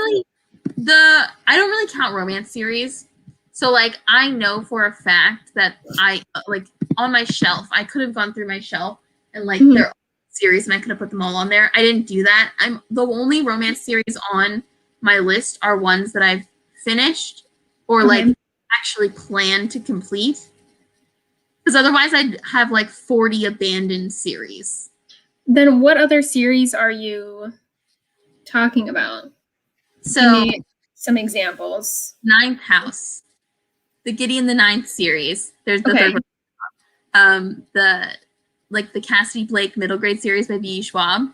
really count romance series. So like I know for a fact that I like on my shelf, I could have gone through my shelf and like they're series and I could have put them all on there. I didn't do that. I'm the only romance series on my list are ones that I've finished or like actually planned to complete. Because otherwise I'd have like 40 abandoned series. Then what other series are you talking about? So give me some examples. Ninth House. The Gideon the Ninth series. There's the third one. The Cassidy Blake middle grade series by B.E. Schwab.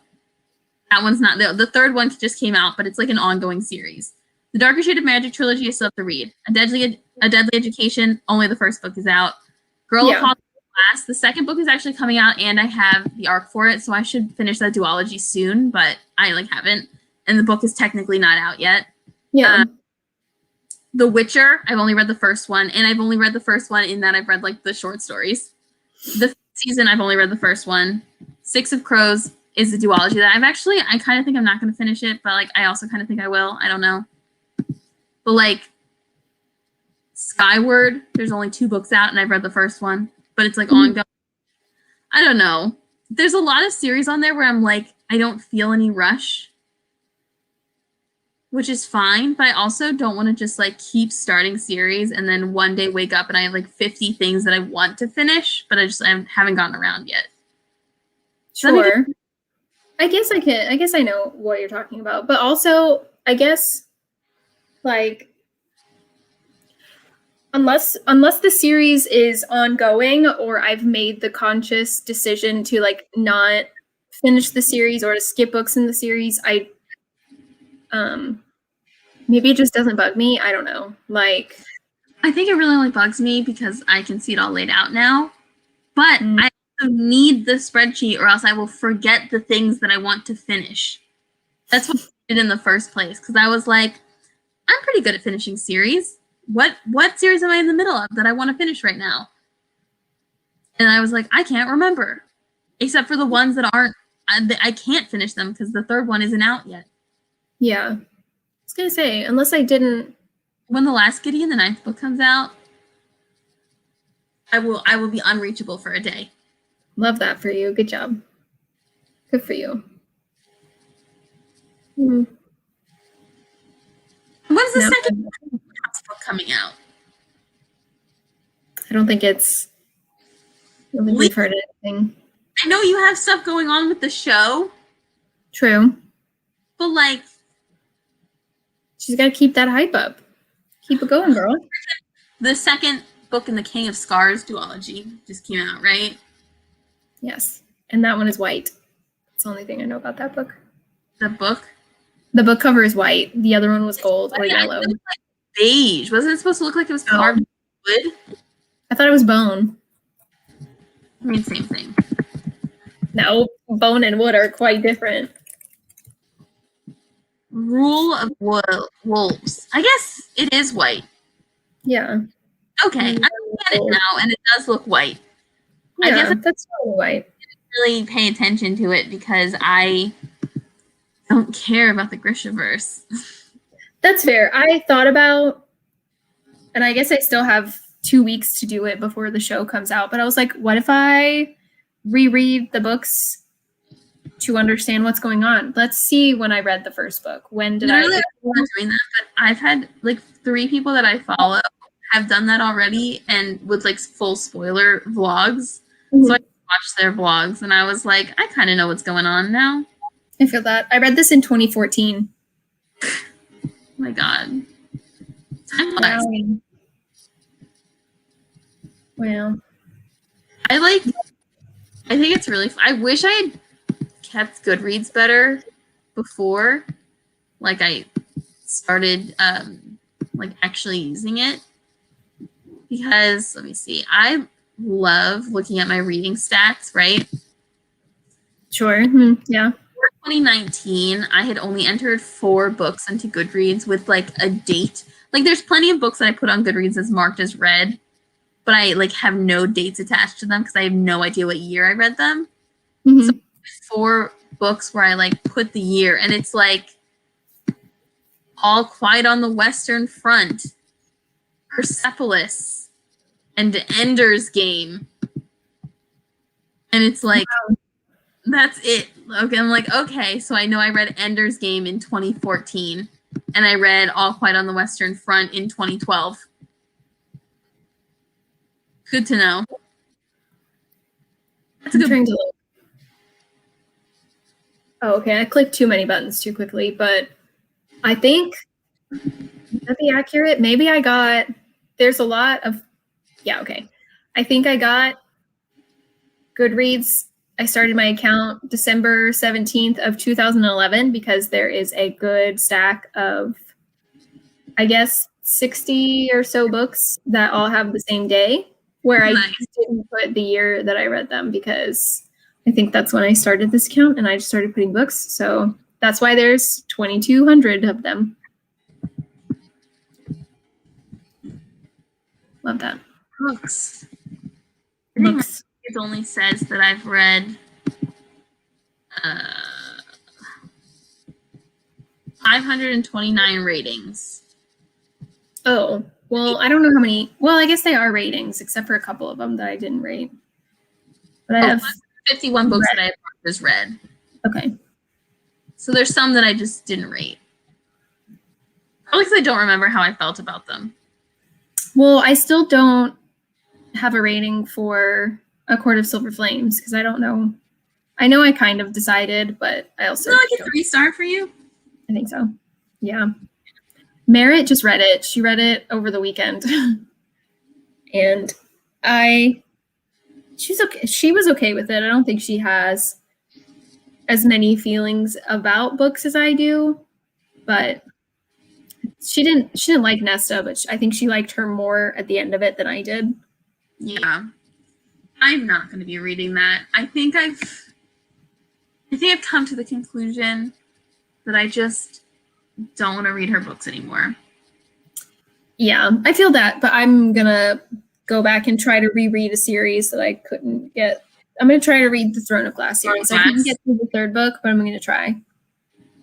That one's not the third one just came out, but it's like an ongoing series. The Darker Shade of Magic trilogy I still have to read. A Deadly Education, only the first book is out. Girl of Hall Class, the second book is actually coming out and I have the arc for it, so I should finish that duology soon, but I like haven't. And the book is technically not out yet. Yeah. The Witcher, I've only read the first one, and I've only read the first one in that I've read like the short stories. The season, I've only read the first one. Six of Crows is a duology that I kind of think I'm not going to finish it, but like I also kind of think I will. I don't know. But like Skyward, there's only 2 books out, and I've read the first one, but it's like ongoing. I don't know. There's a lot of series on there where I'm like, I don't feel any rush, which is fine, but I also don't want to just like keep starting series and then one day wake up and I have like 50 things that I want to finish, but I haven't gotten around yet. Sure. I guess I know what you're talking about, but also I guess like unless the series is ongoing or I've made the conscious decision to like not finish the series or to skip books in the series, maybe it just doesn't bug me. I don't know. Like I think it really only bugs me because I can see it all laid out now. But I also need the spreadsheet or else I will forget the things that I want to finish. That's what I did in the first place, because I was like, I'm pretty good at finishing series. What series am I in the middle of that I want to finish right now? And I was like, I can't remember. Except for the ones that aren't, I can't finish them because the third one isn't out yet. Yeah. I was going to say, unless I didn't. When the last Gideon, the 9th book, comes out, I will be unreachable for a day. Love that for you. Good job. Good for you. Hmm. When's the second book coming out? I don't think we've heard anything. I know you have stuff going on with the show. True. But like, she's got to keep that hype up. Keep it going, girl. The second book in the King of Scars duology just came out, right? Yes. And that one is white. That's the only thing I know about that book. The book? The book cover is white. The other one was gold or yellow. It was like beige. Wasn't it supposed to look like it was carved wood? I thought it was bone. I mean, same thing. No, bone and wood are quite different. Rule of Wolves. I guess it is white. Yeah. Okay, I'm looking at it now, and it does look white. Yeah, I guess that's totally white. I didn't really pay attention to it because I don't care about the Grishaverse. That's fair. I thought about, and I guess I still have 2 weeks to do it before the show comes out, but I was like, what if I reread the books to understand what's going on? Let's see when I read the first book. When did I? I'm not doing that, but I've had like 3 people that I follow have done that already, and with like full spoiler vlogs. Mm-hmm. So I watched their vlogs, and I was like, I kind of know what's going on now. I feel that. I read this in 2014. Oh my god. Time flies. Wow. I think it's really I wish I had kept Goodreads better before like I started like actually using it, because let me see, I love looking at my reading stats, right? Sure. Mm-hmm. Yeah. For 2019, I had only entered 4 books into Goodreads with like a date. Like there's plenty of books that I put on Goodreads as marked as read, but I like have no dates attached to them because I have no idea what year I read them. Mm-hmm. So 4 books where I like put the year, and it's like All Quiet on the Western Front, Persepolis, and Ender's Game. And it's like, wow. That's it. Okay, I'm like, okay, so I know I read Ender's Game in 2014, and I read All Quiet on the Western Front in 2012. Good to know. That's a good point. Oh, okay. I clicked too many buttons too quickly, but I think that'd be accurate. Maybe I got, there's a lot of, yeah, okay. I think I got Goodreads. I started my account December 17th of 2011 because there is a good stack of, I guess, 60 or so books that all have the same day, where I didn't put the year that I read them because I think that's when I started this account and I just started putting books. So that's why there's 2,200 of them. Love that. Books. Books. It only says that I've read Uh, 529 ratings. Oh, well, I don't know how many. Well, I guess they are ratings, except for a couple of them that I didn't rate. But I have 51 books that I have just read. Okay. So there's some that I just didn't rate. Probably because I don't remember how I felt about them. Well, I still don't have a rating for A Court of Silver Flames because I don't know. I know I kind of decided, but I also Is it like a 3-star for you? I think so. Yeah. Merritt just read it. She read it over the weekend. And she's okay. She was okay with it. I don't think she has as many feelings about books as I do, but she didn't like Nesta, but I think she liked her more at the end of it than I did. Yeah. I'm not going to be reading that. I think I've come to the conclusion that I just don't want to read her books anymore. Yeah, I feel that, but I'm gonna go back and try to reread a series that I couldn't get. I'm gonna try to read the Throne of Glass series. I couldn't get through the third book, but I'm gonna try.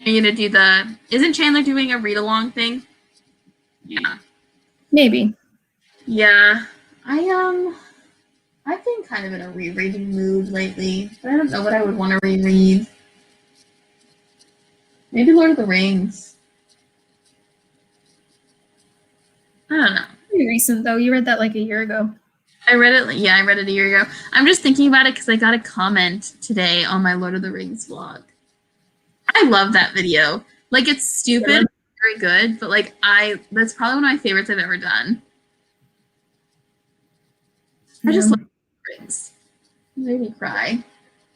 Are you gonna do isn't Chandler doing a read along thing? Yeah. Maybe. Yeah. I've been kind of in a rereading mood lately, but I don't know what I would want to reread. Maybe Lord of the Rings. I don't know. Pretty recent though. You read that like a year ago. I read it a year ago. I'm just thinking about it because I got a comment today on my Lord of the Rings vlog. I love that video. Like, it's stupid, very good, but like that's probably one of my favorites I've ever done. I just love Rings. It made me cry.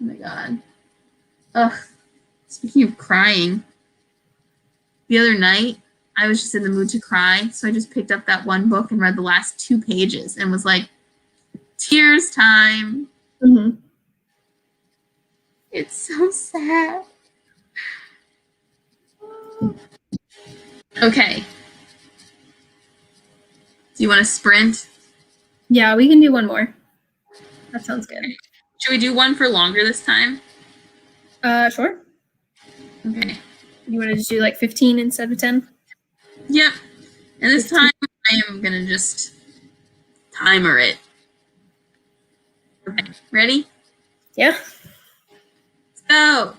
Oh my god. Ugh. Speaking of crying, the other night I was just in the mood to cry, so I just picked up that one book and read the last 2 pages and was like, tears time. Mm-hmm. It's so sad. Okay. Do you want to sprint? Yeah, we can do one more. That sounds good. Should we do one for longer this time? Sure. Okay. You want to just do like 15 instead of 10? Yep. And this 15. time I am gonna just timer it. Okay. Ready? Yeah. Let's go.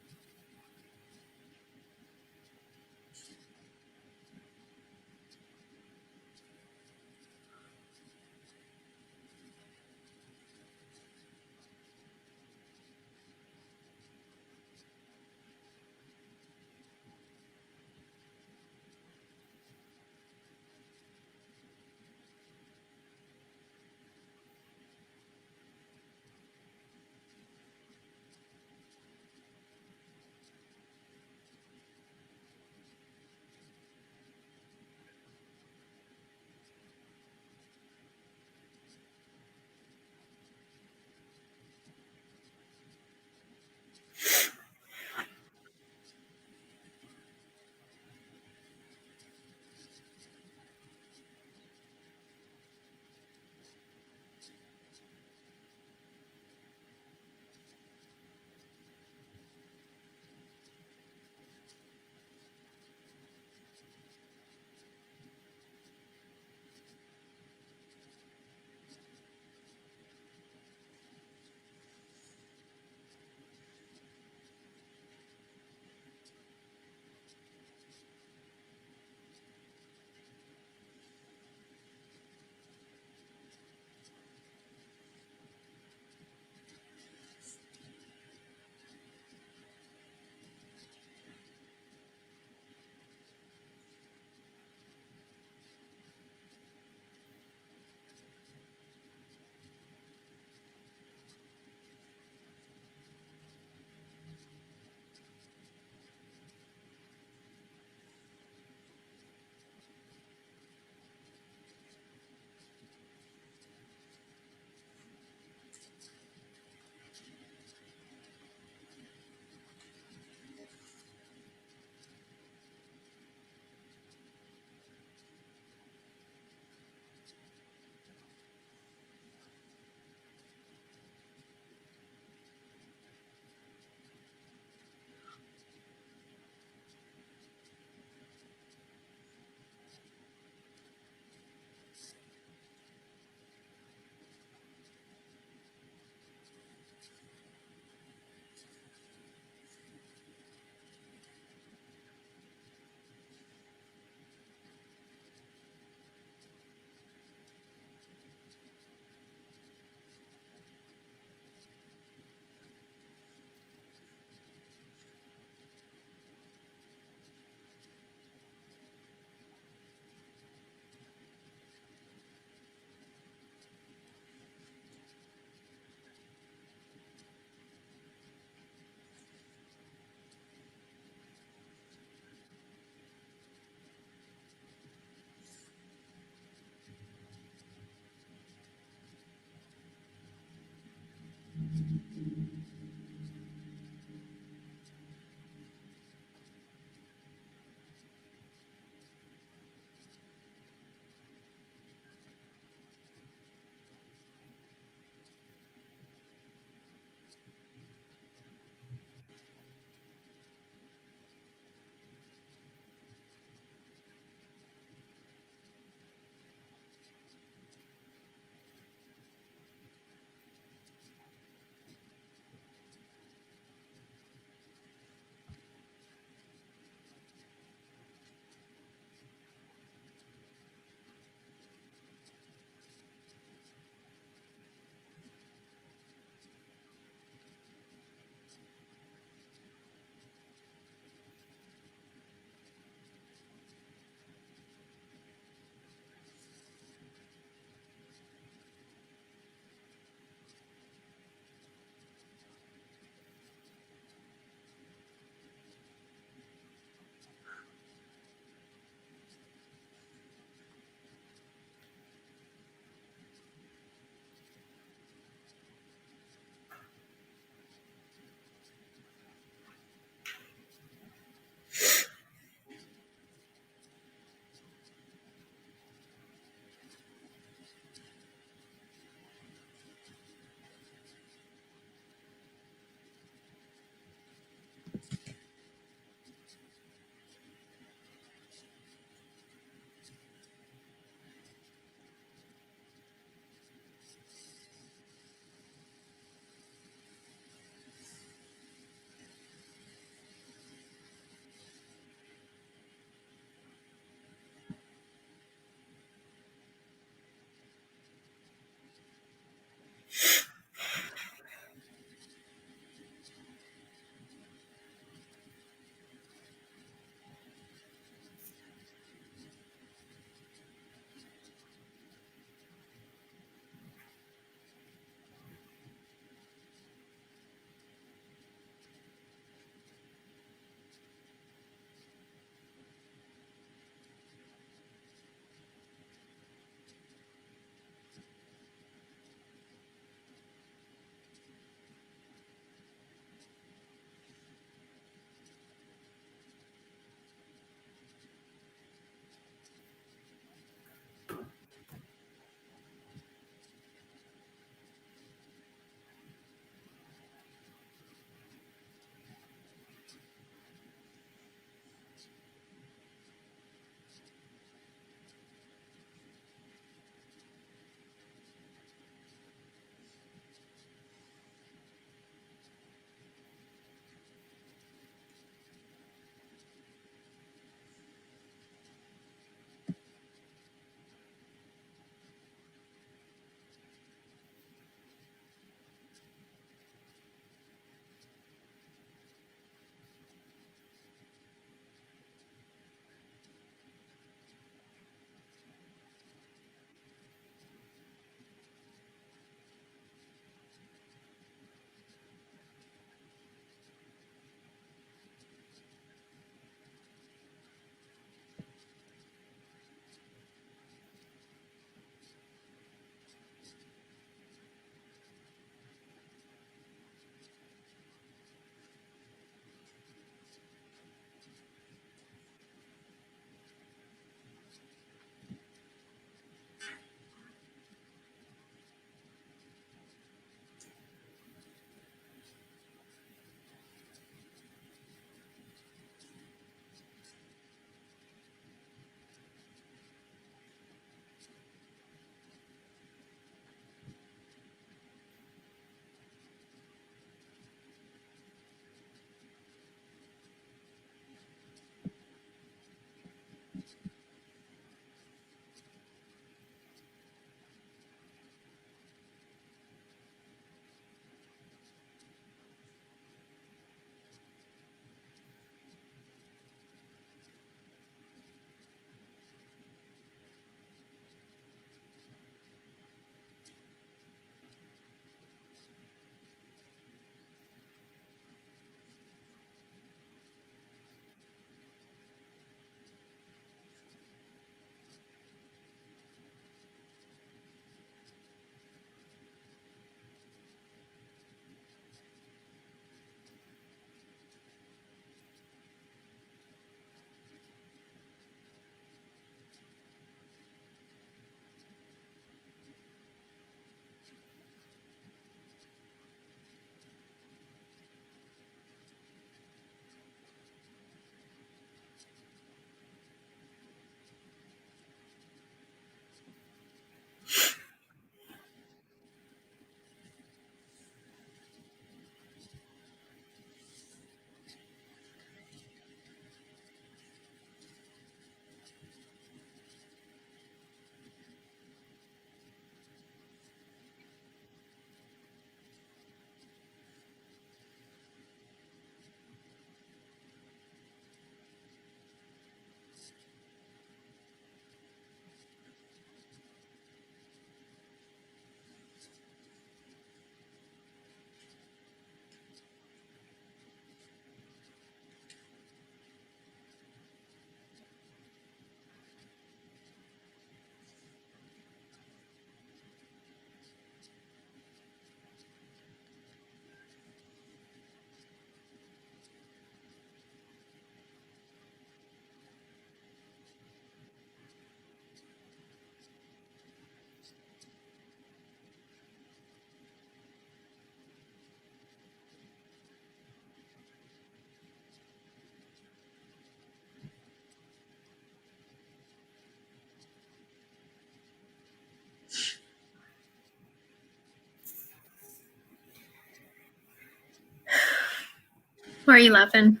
Why are you laughing?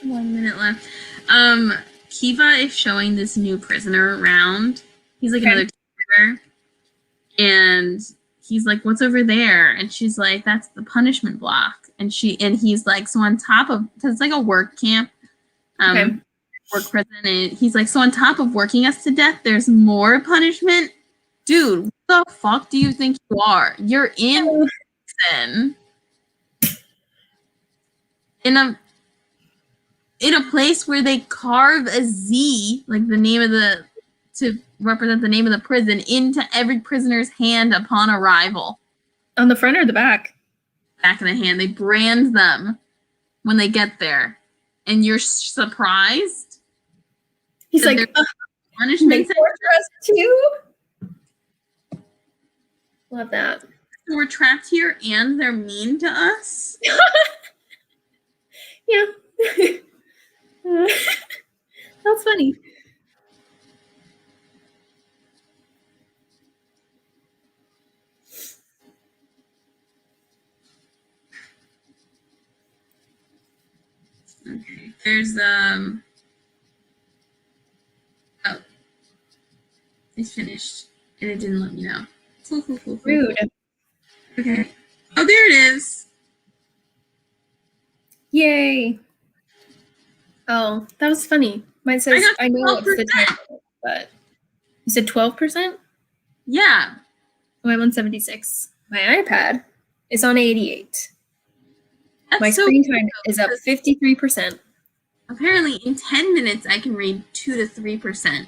1 minute left. Kiva is showing this new prisoner around. He's like another teacher. And he's like, "What's over there?" And she's like, "That's the punishment block." And he's like, "So on top of, because it's like a work camp, work prison, and he's like, so on top of working us to death, there's more punishment? Dude, what the fuck do you think you are? You're in prison. In a place where they carve a Z, like the name of to represent the name of the prison, into every prisoner's hand upon arrival. On the front or the back? Back of the hand. They brand them when they get there. And you're surprised? He's like, punishment for us too? Love that. We're trapped here and they're mean to us? Yeah. That's funny. Okay. There's oh, it's finished and it didn't let me know. Cool. Rude. Okay. Oh, there it is. Yay. Oh, that was funny. Mine says, I know it's the time, but you said 12%? Yeah. Oh, I'm on 76. My iPad is on 88. That's my so screen time is up 53%. Apparently, in 10 minutes, I can read 2 to 3%.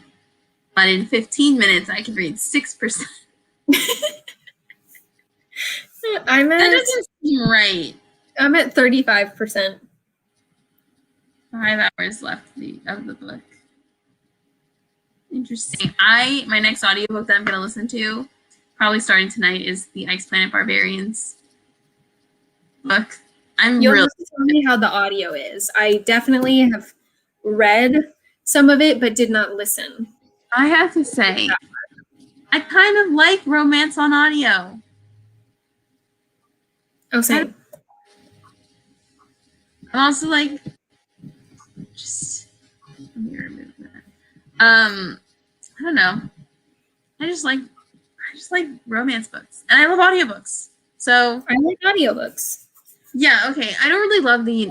But in 15 minutes, I can read 6%. That doesn't seem right. I'm at 35%. 5 hours left of the book. Interesting. My next audiobook that I'm going to listen to, probably starting tonight, is the Ice Planet Barbarians book. You'll have to tell me how the audio is. I definitely have read some of it, but did not listen. I have to say, I kind of like romance on audio. Oh, same. I'm also like, just let me remove that. I don't know. I just like romance books, and I love audiobooks. So I like audiobooks. Yeah, okay. I don't really love the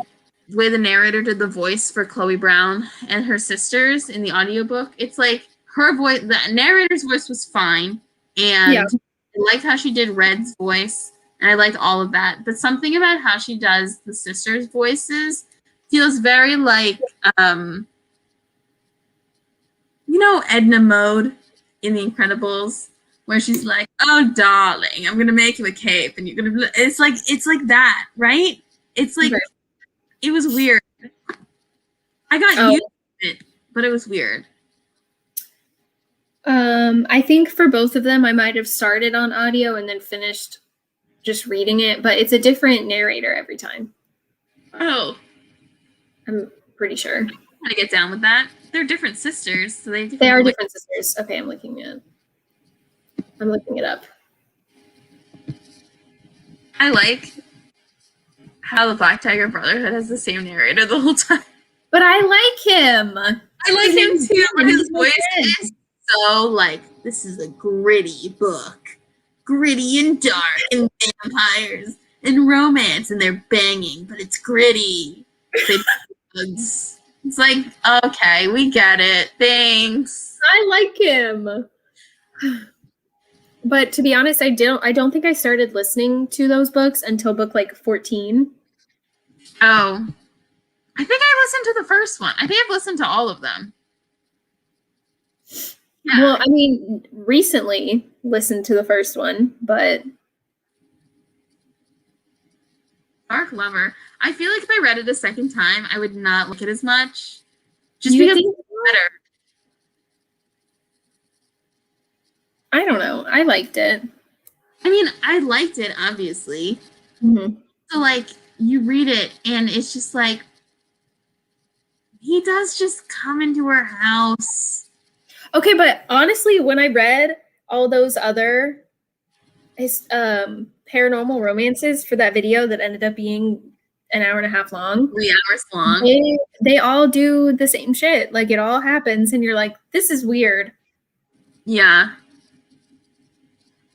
way the narrator did the voice for Chloe Brown and her sisters in the audiobook. It's like her voice, the narrator's voice was fine, and I liked how she did Red's voice, and I liked all of that. But something about how she does the sisters' voices feels very like, Edna Mode in The Incredibles, where she's like, "Oh, darling, I'm gonna make you a cape, and you're gonna." It's like that, right? It's like It was weird. I got used to it, but it was weird. I think for both of them, I might have started on audio and then finished just reading it, but it's a different narrator every time. Oh, I'm pretty sure. How to get down with that? They're different sisters, so they are different sisters. Okay, I'm looking it up. I like how the Black Tiger Brotherhood has the same narrator the whole time. But I like him. I like him too, but his voice is so like, this is a gritty book. Gritty and dark and vampires and romance, and they're banging, but it's gritty. It's like, okay, we get it. Thanks. I like him. But to be honest, I don't think I started listening to those books until book like 14. Oh. I think I listened to the first one. I think I've listened to all of them. Yeah. Well, I mean, recently listened to the first one, but Dark Lover. I feel like if I read it a second time, I would not like it as much. Just because it's better. I don't know. I liked it. I mean, I liked it, obviously. Mm-hmm. So, like, you read it, and it's just like, he does just come into her house. Okay, but honestly, when I read all those other paranormal romances for that video that ended up being an hour and a half long. 3 hours long. They all do the same shit. Like, it all happens, and you're like, this is weird. Yeah.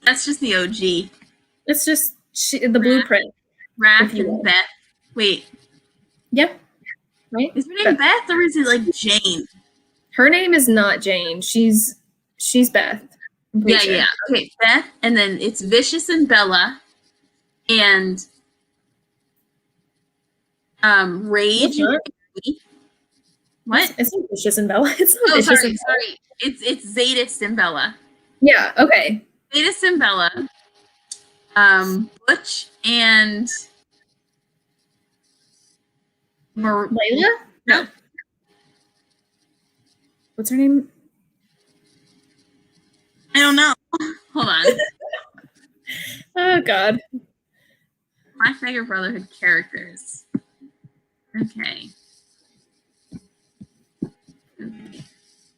That's just the OG. It's just the blueprint. Raph and Beth. Wait. Yeah. Right? Is her name Beth or is it like Jane? Her name is not Jane. She's Beth. Yeah, sure. Yeah. Okay, Beth, and then it's Vicious and Bella, and Rage. What? It's not Vicious and Bella. It's not Vicious and Bella. Sorry. It's Zadist and Bella. Yeah. Okay. Zadist and Bella. Butch and Layla? No. What's her name? I don't know. Hold on. Oh God. My favorite Brotherhood characters. Okay.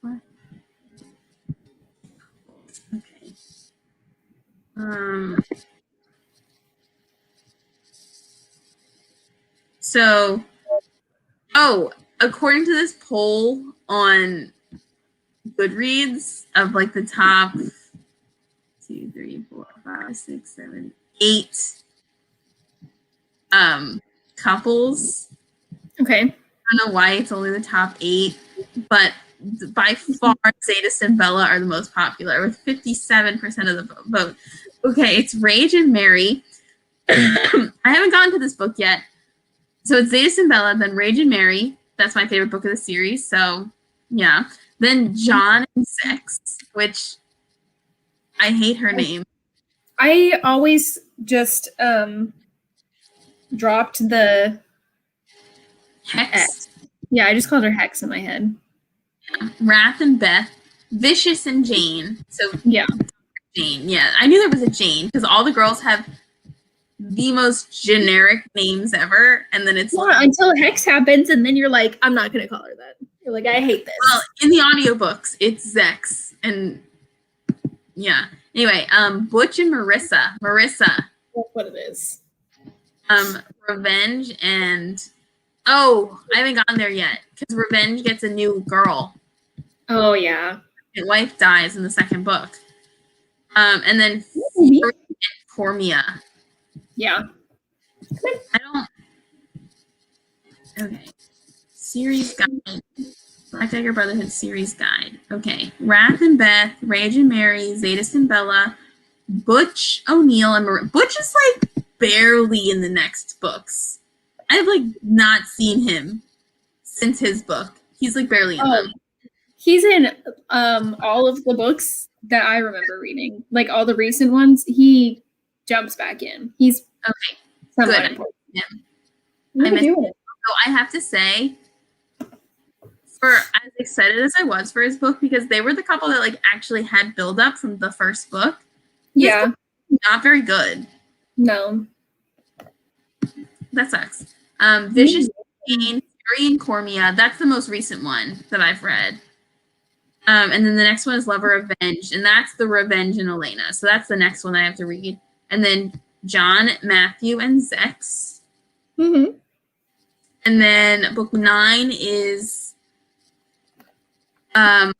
What? Okay. So, according to this poll on Goodreads of like the top 2, 3, 4, 5, 6, 7, 8 couples. Okay. I don't know why it's only the top 8, but by far Zadist and Bella are the most popular with 57% of the vote. Okay, it's Rage and Mary. I haven't gotten to this book yet. So it's Zadist and Bella, then Rage and Mary. That's my favorite book of the series. So yeah. Then John and Sex, which I hate her name. I always just dropped the Hex. X. Yeah, I just called her Hex in my head. Yeah. Wrath and Beth. Vicious and Jane. So yeah. Jane. Yeah, I knew there was a Jane because all the girls have the most generic names ever, and then it's until Hex happens, and then you're like, I'm not gonna call her that. You're like, I hate this. Well, in the audiobooks, it's Zex, and yeah. Anyway, Butch and Marissa. That's what it is. Revenge and I haven't gotten there yet because Revenge gets a new girl. Oh yeah. His wife dies in the second book. And then Fury and Cormia. Yeah. Okay. Series guide. Black Dagger Brotherhood series guide. Okay. Wrath and Beth, Rage and Mary, Zadist and Bella, Butch, O'Neill, and Butch is like barely in the next books. I've like not seen him since his book. He's like barely in them. He's in all of the books that I remember reading. Like all the recent ones, he jumps back in. He's okay. Good. Important. So I have to say, for as excited as I was for his book, because they were the couple that like actually had build up from the first book. Yeah. Not very good. No. That sucks. Vicious Jane, Fury and Cormia. That's the most recent one that I've read. And then the next one is Lover Revenge, and that's the Revenge and Elena. So that's the next one I have to read. And then John, Matthew, and Zex. Mm-hmm. And then book 9 is Pain,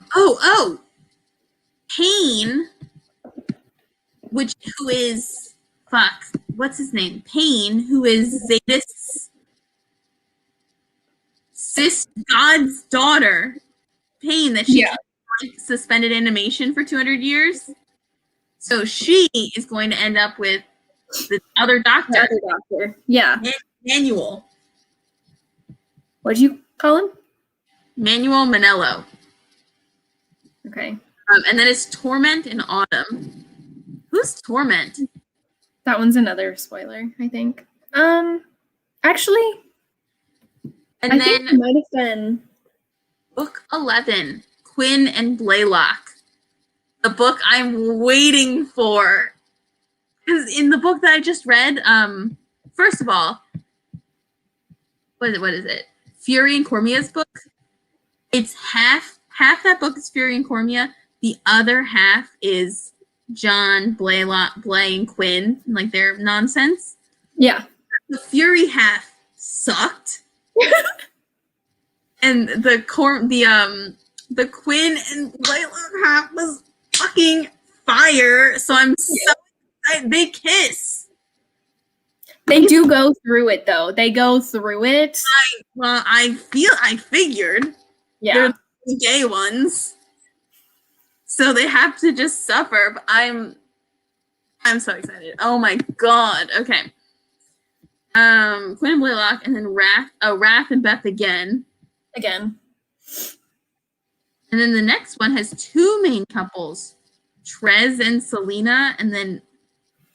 who is what's his name? Pain, who is Zadist's god's daughter. Pain, that she suspended animation for 200 years. So she is going to end up with the other doctor. Yeah. Manuel. What'd you call him? Manuel Manello. Okay. And then it's Torment in Autumn. Who's Torment? That one's another spoiler, I think. Actually, and I then think it might have been book 11, Quinn and Blaylock. The book I'm waiting for. Because in the book that I just read, first of all, what is it? Fury and Cormia's book. It's half that book is Fury and Cormia. The other half is John, Blay, and Quinn, and like their nonsense. Yeah. The Fury half sucked. And the Quinn and Layla half was fucking fire. So I'm so excited. They kiss. They do go through it though. They go through it. I figured. Yeah. They're the gay ones. So they have to just suffer. But I'm so excited. Oh my god. Okay. Quinn and Blaylock, and then Wrath and Beth again. Again. And then the next one has two main couples, Trez and Selena, and then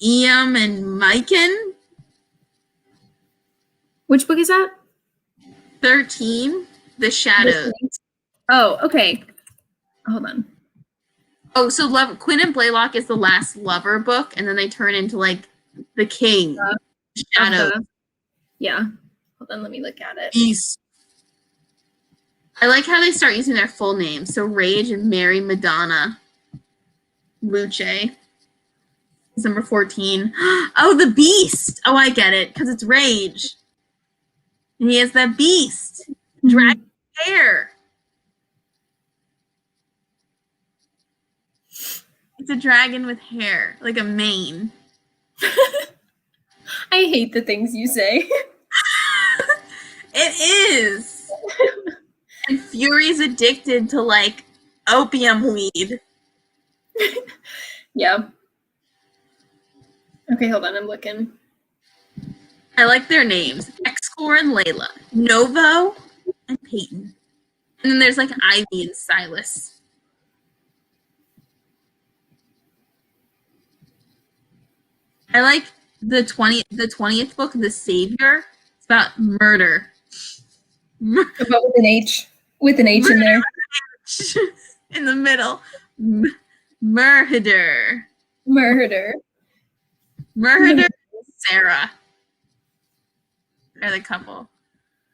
Iam and Myken. Which book is that? 13, The Shadows. Oh, okay. Hold on. Oh, so Quinn and Blaylock is the last lover book, and then they turn into like the king. Shadow. Yeah. Hold on, let me look at it. Beast. I like how they start using their full names. So Rage and Mary Madonna. Luce. Is number 14. Oh, the Beast. Oh, I get it. Because it's Rage. And he has that beast. Dragon hair. It's a dragon with hair. Like a mane. I hate the things you say. It is. And Fury's addicted to like opium weed. Yeah. Okay, hold on, I'm looking. I like their names. X-Core and Layla. Novo and Peyton. And then there's like Ivy and Silas. I like the 20th book, The Savior. It's about murder. About with an H. With an H in there. In the middle. Murder. Murder. Sarah. They're the couple.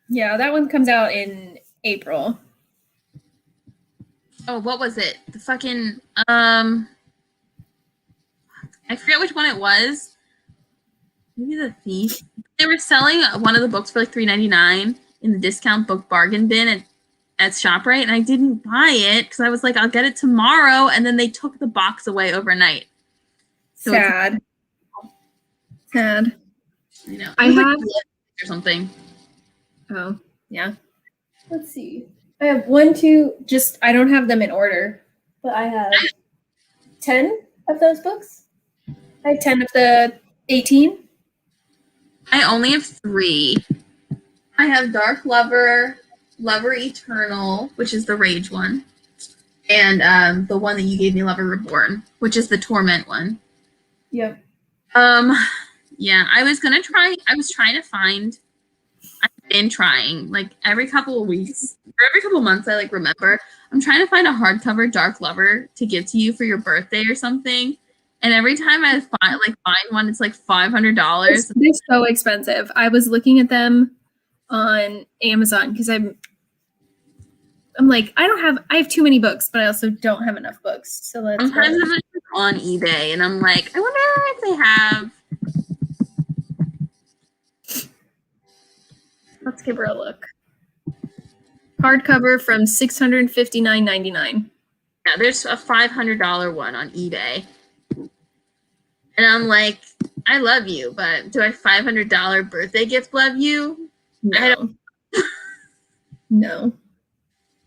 Yeah, that one comes out in April. Oh, what was it? The fucking I forget which one it was. Maybe The Thief. They were selling one of the books for like $3.99 in the discount book bargain bin at ShopRite, and I didn't buy it because I was like, I'll get it tomorrow, and then they took the box away overnight. So Sad. Sad. You know, I have or something. Oh, yeah. Let's see. I have 1, 2, just I don't have them in order, but I have 10 of those books. I have 10 of the 18. I only have 3. I have Dark Lover, Lover Eternal, which is the Rage one, and the one that you gave me, Lover Reborn, which is the Torment one. Yep. Yeah, I was trying to find. I've been trying like every couple of weeks or every couple of months. I like remember I'm trying to find a hardcover Dark Lover to give to you for your birthday or something. And every time I find one, it's like $500. They're so expensive. I was looking at them on Amazon because I'm like, I have too many books, but I also don't have enough books. So Sometimes I'm on eBay and I'm like, I wonder if they have. Let's give her a look. Hardcover from $659.99. Yeah, there's a $500 one on eBay. And I'm like, I love you, but do I $500 birthday gift love you? No. I don't. No.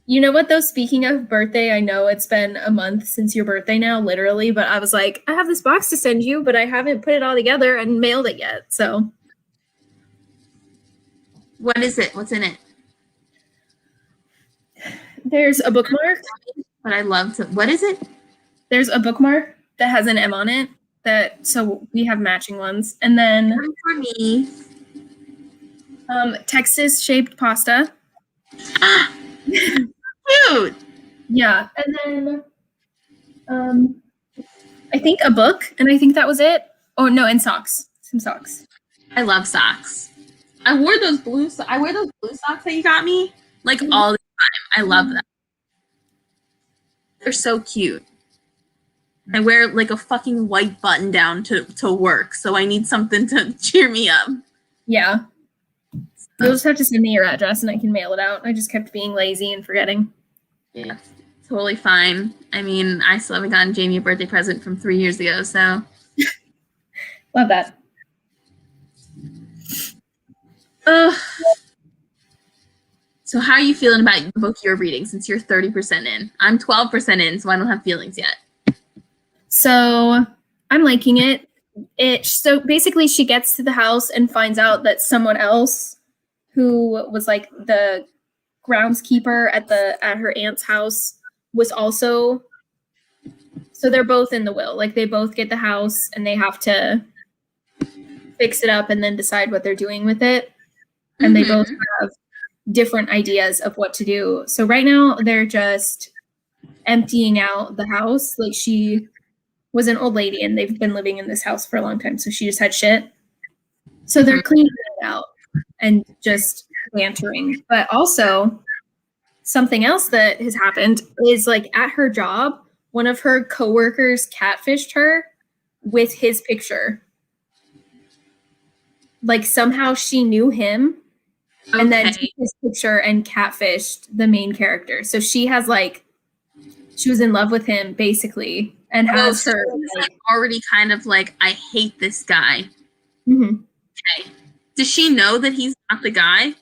You know what, though? Speaking of birthday, I know it's been a month since your birthday now, literally, but I was like, I have this box to send you, but I haven't put it all together and mailed it yet, so. What is it? What's in it? There's a bookmark. But I love to. What is it? There's a bookmark that has an M on it. So we have matching ones. And then For me. Texas shaped pasta. Cute. Yeah. And then I think a book, and I think that was it. Oh no, and socks. Some socks. I love socks. I wear those blue socks that you got me like all the time. I love them. They're so cute. I wear like a fucking white button down to work, so I need something to cheer me up. Yeah. You'll just have to send me your address and I can mail it out. I just kept being lazy and forgetting. Yeah, totally fine. I mean, I still haven't gotten Jamie a birthday present from 3 years ago, so. Love that. So how are you feeling about the book you're reading since you're 30% in? I'm 12% in, so I don't have feelings yet. So I'm liking it. So basically she gets to the house and finds out that someone else who was like the groundskeeper at her aunt's house was also, so they're both in the will. Like they both get the house and they have to fix it up and then decide what they're doing with it. And they both have different ideas of what to do. So right now they're just emptying out the house. Like she was an old lady and they've been living in this house for a long time. So she just had shit. So they're cleaning it out and just bantering. But also something else that has happened is like at her job, one of her coworkers catfished her with his picture. Like somehow she knew him and then took his picture and catfished the main character. So she has like, she was in love with him basically and has so her like, already kind of like, I hate this guy. Mm-hmm. Okay. Does she know that he's not the guy?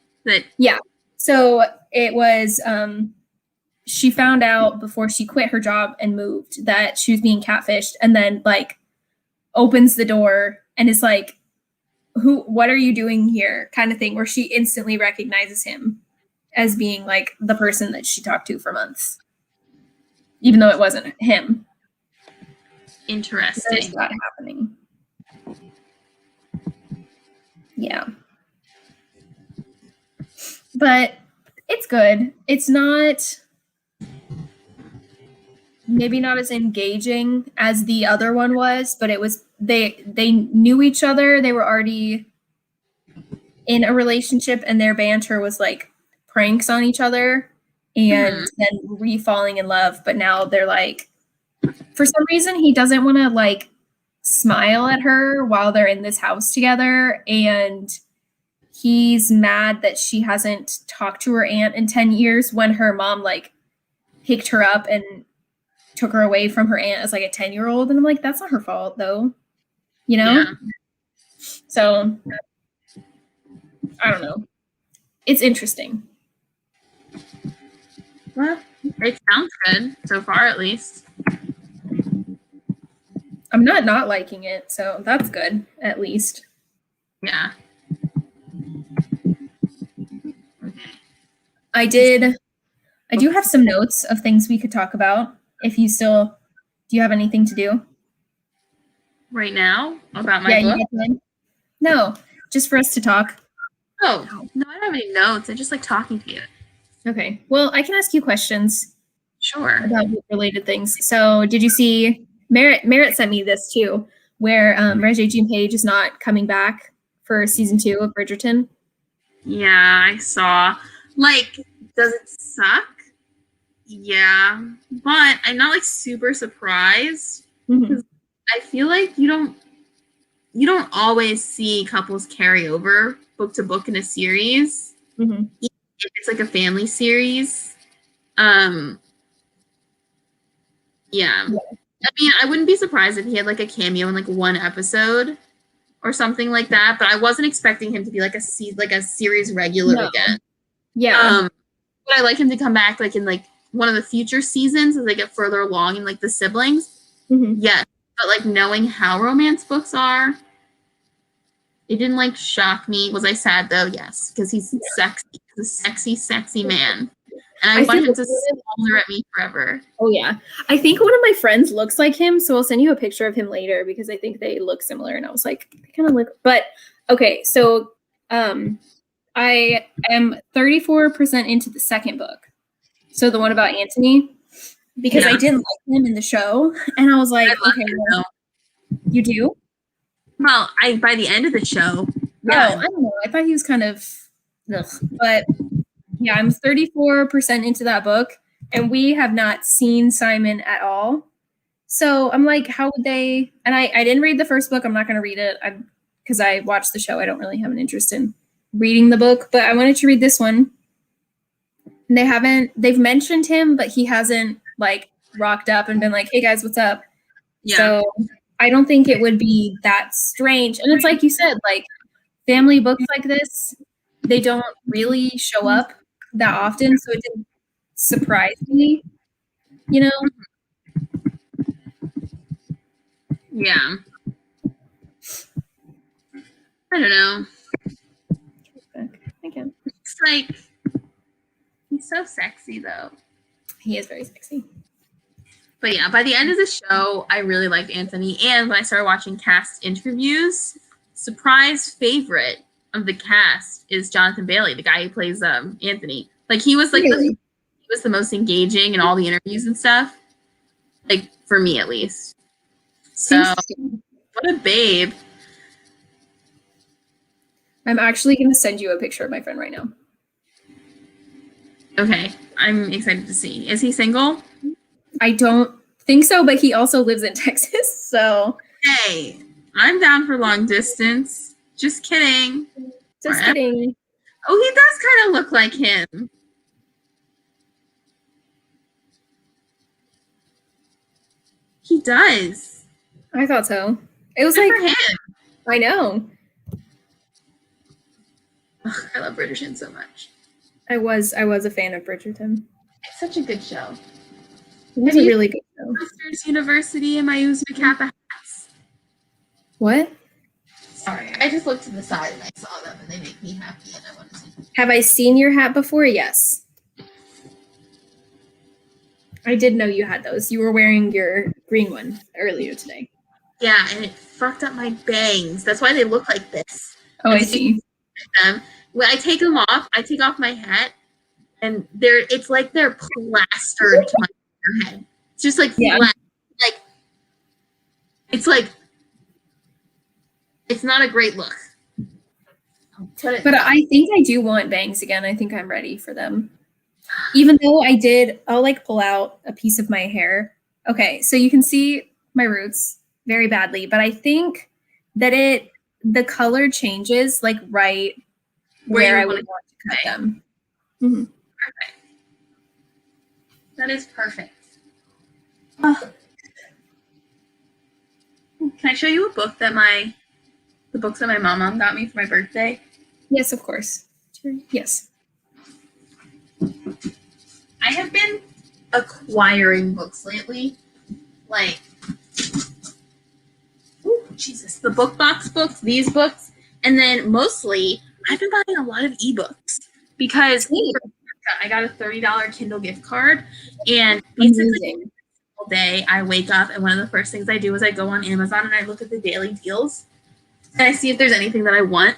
Yeah. So it was, she found out before she quit her job and moved that she was being catfished and then like opens the door and is like, what are you doing here? Kind of thing where she instantly recognizes him as being like the person that she talked to for months, even though it wasn't him. Interesting. There's that happening. Yeah. But it's good. It's not, maybe not as engaging as the other one was, but it was, they knew each other. They were already in a relationship and their banter was like pranks on each other and then re-falling in love. But now they're like, for some reason, he doesn't want to like smile at her while they're in this house together. And he's mad that she hasn't talked to her aunt in 10 years when her mom like picked her up and took her away from her aunt as like a 10-year-old. And I'm like, that's not her fault though. You know? Yeah. So I don't know. It's interesting. Well, it sounds good so far, at least. I'm not liking it, so that's good, at least. Yeah. I do have some notes of things we could talk about. If you still, do you have anything to do? Right now? About my book? No, just for us to talk. Oh, no, I don't have any notes. I just like talking to you. Okay. Well, I can ask you questions. Sure. About related things. So did you see, Merritt sent me this too, where Regé-Jean Page is not coming back for season 2 of Bridgerton? Yeah, I saw. Like, does it suck? Yeah. But I'm not like super surprised. Because I feel like you don't always see couples carry over book to book in a series. If it's like a family series. Yeah. I mean, I wouldn't be surprised if he had like a cameo in like one episode or something like that, but I wasn't expecting him to be like a series regular again. Yeah. But I like him to come back like in like one of the future seasons as they get further along in like the siblings. Yes. But like knowing how romance books are, it didn't like shock me. Was I sad though? Yes, because he's sexy. He's a sexy, sexy man. And I want him to smolder at me forever. Oh, yeah. I think one of my friends looks like him, so I'll send you a picture of him later because I think they look similar. And I was like, they kind of look. But, okay, so I am 34% into the second book. So the one about Anthony, because I didn't like him in the show. And I was like, okay, well, you do? Well, by the end of the show. Yeah. Oh, I don't know. I thought he was kind of, ugh. But yeah, I'm 34% into that book, and we have not seen Simon at all. So I'm like, how would they? And I didn't read the first book. I'm not going to read it because I watched the show. I don't really have an interest in reading the book, but I wanted to read this one. And they've mentioned him, but he hasn't like rocked up and been like, hey guys, what's up? Yeah. So I don't think it would be that strange. And it's like you said, like family books like this, they don't really show up that often. So it didn't surprise me, you know? Yeah. I don't know. Again. It's like, he's so sexy though. He is very sexy. But yeah, by the end of the show, I really liked Anthony. And when I started watching cast interviews, surprise favorite of the cast is Jonathan Bailey, the guy who plays Anthony. Like he was like Really? he was the most engaging in all the interviews and stuff. Like for me at least. So what a babe. I'm actually going to send you a picture of my friend right now. Okay, I'm excited to see. Is he single? I don't think so, but he also lives in Texas, so. Hey, I'm down for long distance. Just kidding. Just kidding. Oh, he does kind of look like him. He does. I thought so. It was Good like, for him. I know. Ugh, I love Bridgerton so much. I was a fan of Bridgerton. It's such a good show. It was a really good show. Sisters University and my Uzma Kappa hats. What? Sorry, I just looked to the side and I saw them and they make me happy and I want to see them. Have I seen your hat before? Yes. I did know you had those. You were wearing your green one earlier today. Yeah, and it fucked up my bangs. That's why they look like this. Oh, I see. When I take them off, I take off my hat, and it's like they're plastered to my head. It's just like flat. Like it's not a great look. But I think I do want bangs again. I think I'm ready for them. Even though I'll like pull out a piece of my hair. Okay, so you can see my roots very badly, but I think that the color changes like right where I would want to cut them. Mm-hmm. Perfect. That is perfect. Can I show you a book that the books that my mom got me for my birthday? Yes, of course. Yes. I have been acquiring books lately. Like, Jesus, the book box books, these books, and then mostly I've been buying a lot of ebooks because I got a $30 Kindle gift card, and basically all day I wake up and one of the first things I do is I go on Amazon and I look at the daily deals and I see if there's anything that I want,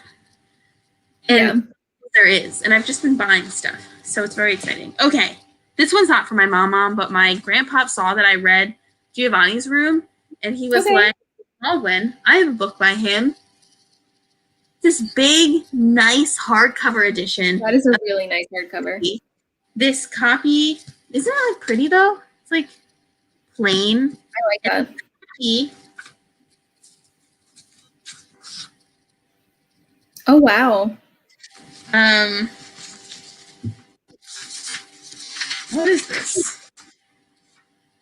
and there is, and I've just been buying stuff, so it's very exciting. Okay, this one's not for my mom, but my grandpa saw that I read Giovanni's Room, and he was like, Baldwin, I have a book by him. This big, nice hardcover edition. That is a really nice hardcover. This copy, isn't it like pretty though? It's like plain. I like that. Oh wow. What is this?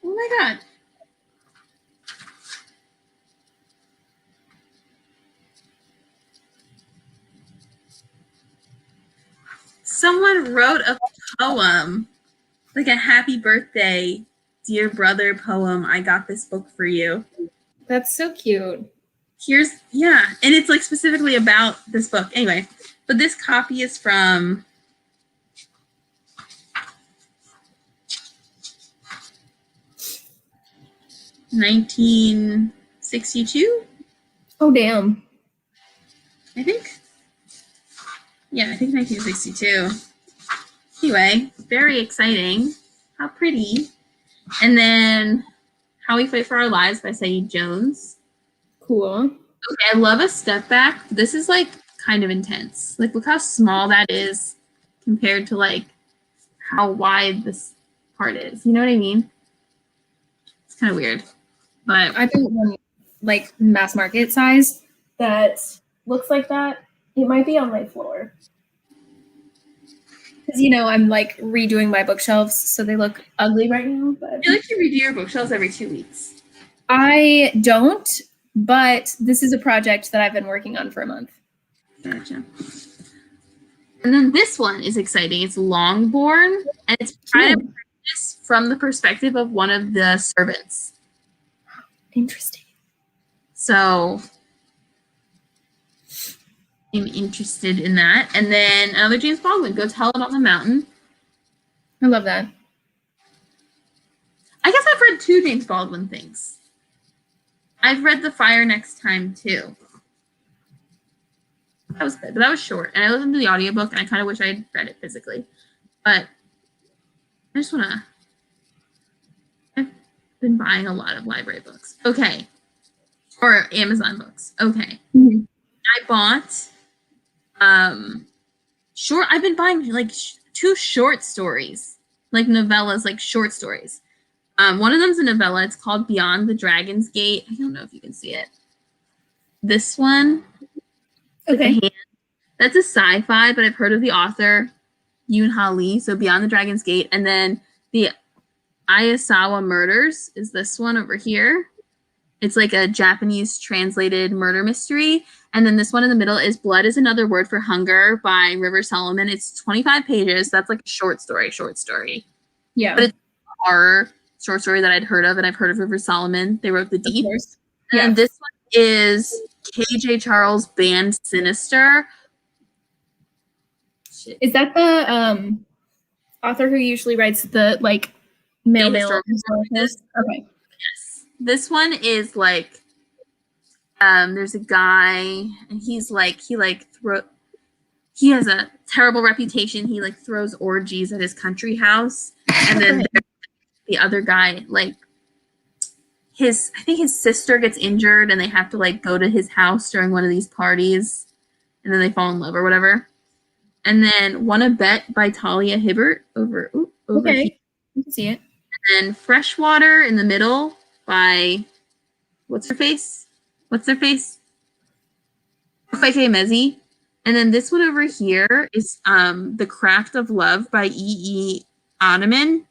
Oh my god. Someone wrote a poem, like a happy birthday, dear brother poem. I got this book for you. That's so cute. And it's like specifically about this book. Anyway, but this copy is from (1962). Oh damn. I think. Yeah, I think 1962. Anyway, very exciting. How pretty. And then How We Fight for Our Lives by Saeed Jones. Cool. Okay, I love A Step Back. This is like kind of intense. Like, look how small that is compared to like how wide this part is. You know what I mean? It's kind of weird. But I bought one like mass market size that looks like that. It might be on my floor. Because, I'm like redoing my bookshelves, so they look ugly right now. But I feel like you redo your bookshelves every 2 weeks. I don't, but this is a project that I've been working on for a month. Gotcha. And then this one is exciting. It's Longborn, and it's kind of from the perspective of one of the servants. Interesting. So I'm interested in that. And then another James Baldwin, Go Tell It on the Mountain. I love that. I guess I've read 2 James Baldwin things. I've read The Fire Next Time too. That was good, but that was short. And I listened to the audiobook, and I kind of wish I had read it physically. But I just want to... I've been buying a lot of library books. Okay. Or Amazon books. Okay. Mm-hmm. I bought... I've been buying, like, 2 short stories. Like, novellas, like, short stories. One of them's a novella. It's called Beyond the Dragon's Gate. I don't know if you can see it. This one... Okay. That's a sci-fi, but I've heard of the author, Yoon-Ha Lee, so Beyond the Dragon's Gate. And then the Ayasawa Murders is this one over here. It's like a Japanese translated murder mystery. And then this one in the middle is Blood is Another Word for Hunger by River Solomon. It's 25 pages. That's like a short story. Yeah. But it's a horror short story that I'd heard of, and I've heard of River Solomon. They wrote The Deep. Yeah. And this one is K.J. Charles' Band Sinister. Shit. Is that the author who usually writes the like male historical? Okay. Yes. This one is like there's a guy, and he's like he has a terrible reputation. He like throws orgies at his country house, and then the other guy, like I think his sister gets injured, and they have to like go to his house during one of these parties, and then they fall in love or whatever. And then Wanna Bet by Talia Hibbert over Okay. here. You can see it. And then Freshwater in the middle by what's her face? Fike Mezzi. And then this one over here is The Craft of Love by E.E. Ottoman.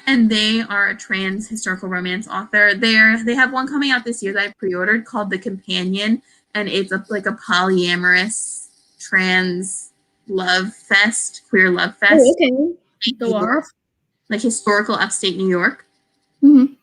And they are a trans historical romance author. They have one coming out this year that I pre-ordered called The Companion, and it's like a polyamorous trans love fest, queer love fest. Oh, okay. Go off. Like historical upstate New York. Mm-hmm.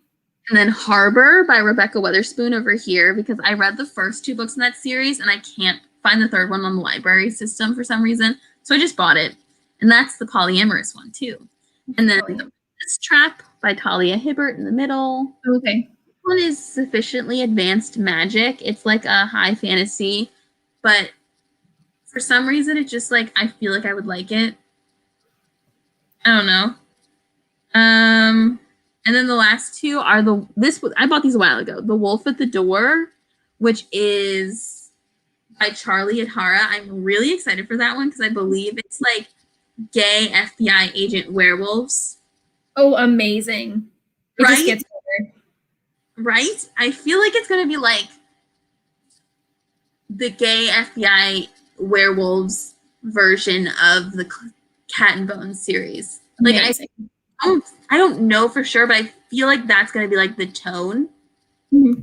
And then Harbor by Rebecca Weatherspoon over here, because I read the first 2 books in that series and I can't find the third one on the library system for some reason. So I just bought it. And that's the polyamorous one too. And then This Trap by Talia Hibbert in the middle. Okay. This one is Sufficiently Advanced Magic. It's like a high fantasy, but for some reason it's just like I feel like I would like it. I don't know. And then the last 2 are I bought these a while ago. The Wolf at the Door, which is by Charlie Adhara. I'm really excited for that one because I believe it's like gay FBI agent werewolves. Oh, amazing. It just gets better. Right? I feel like it's going to be like the gay FBI werewolves version of the Cat and Bones series. Like I don't know for sure, but I feel like that's going to be like the tone. Mm-hmm.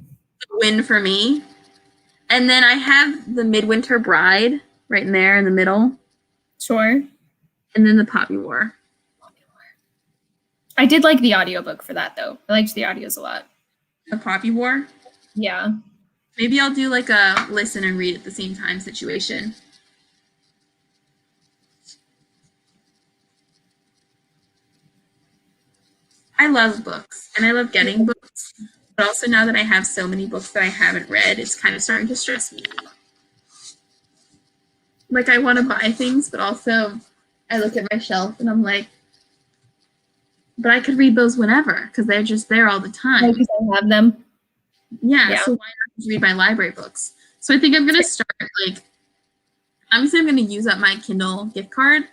Win for me. And then I have The Midwinter Bride right in there in the middle. Sure. And then The Poppy War. I did like the audiobook for that though. I liked the audios a lot. The Poppy War? Yeah. Maybe I'll do like a listen and read at the same time situation. I love books, and I love getting books, but also now that I have so many books that I haven't read, it's kind of starting to stress me out. Like, I want to buy things, but also I look at my shelf and I'm like, but I could read those whenever, because they're just there all the time. Because I have them. Yeah, so why not just read my library books? So I think I'm going to start, like, obviously I'm going to use up my Kindle gift card,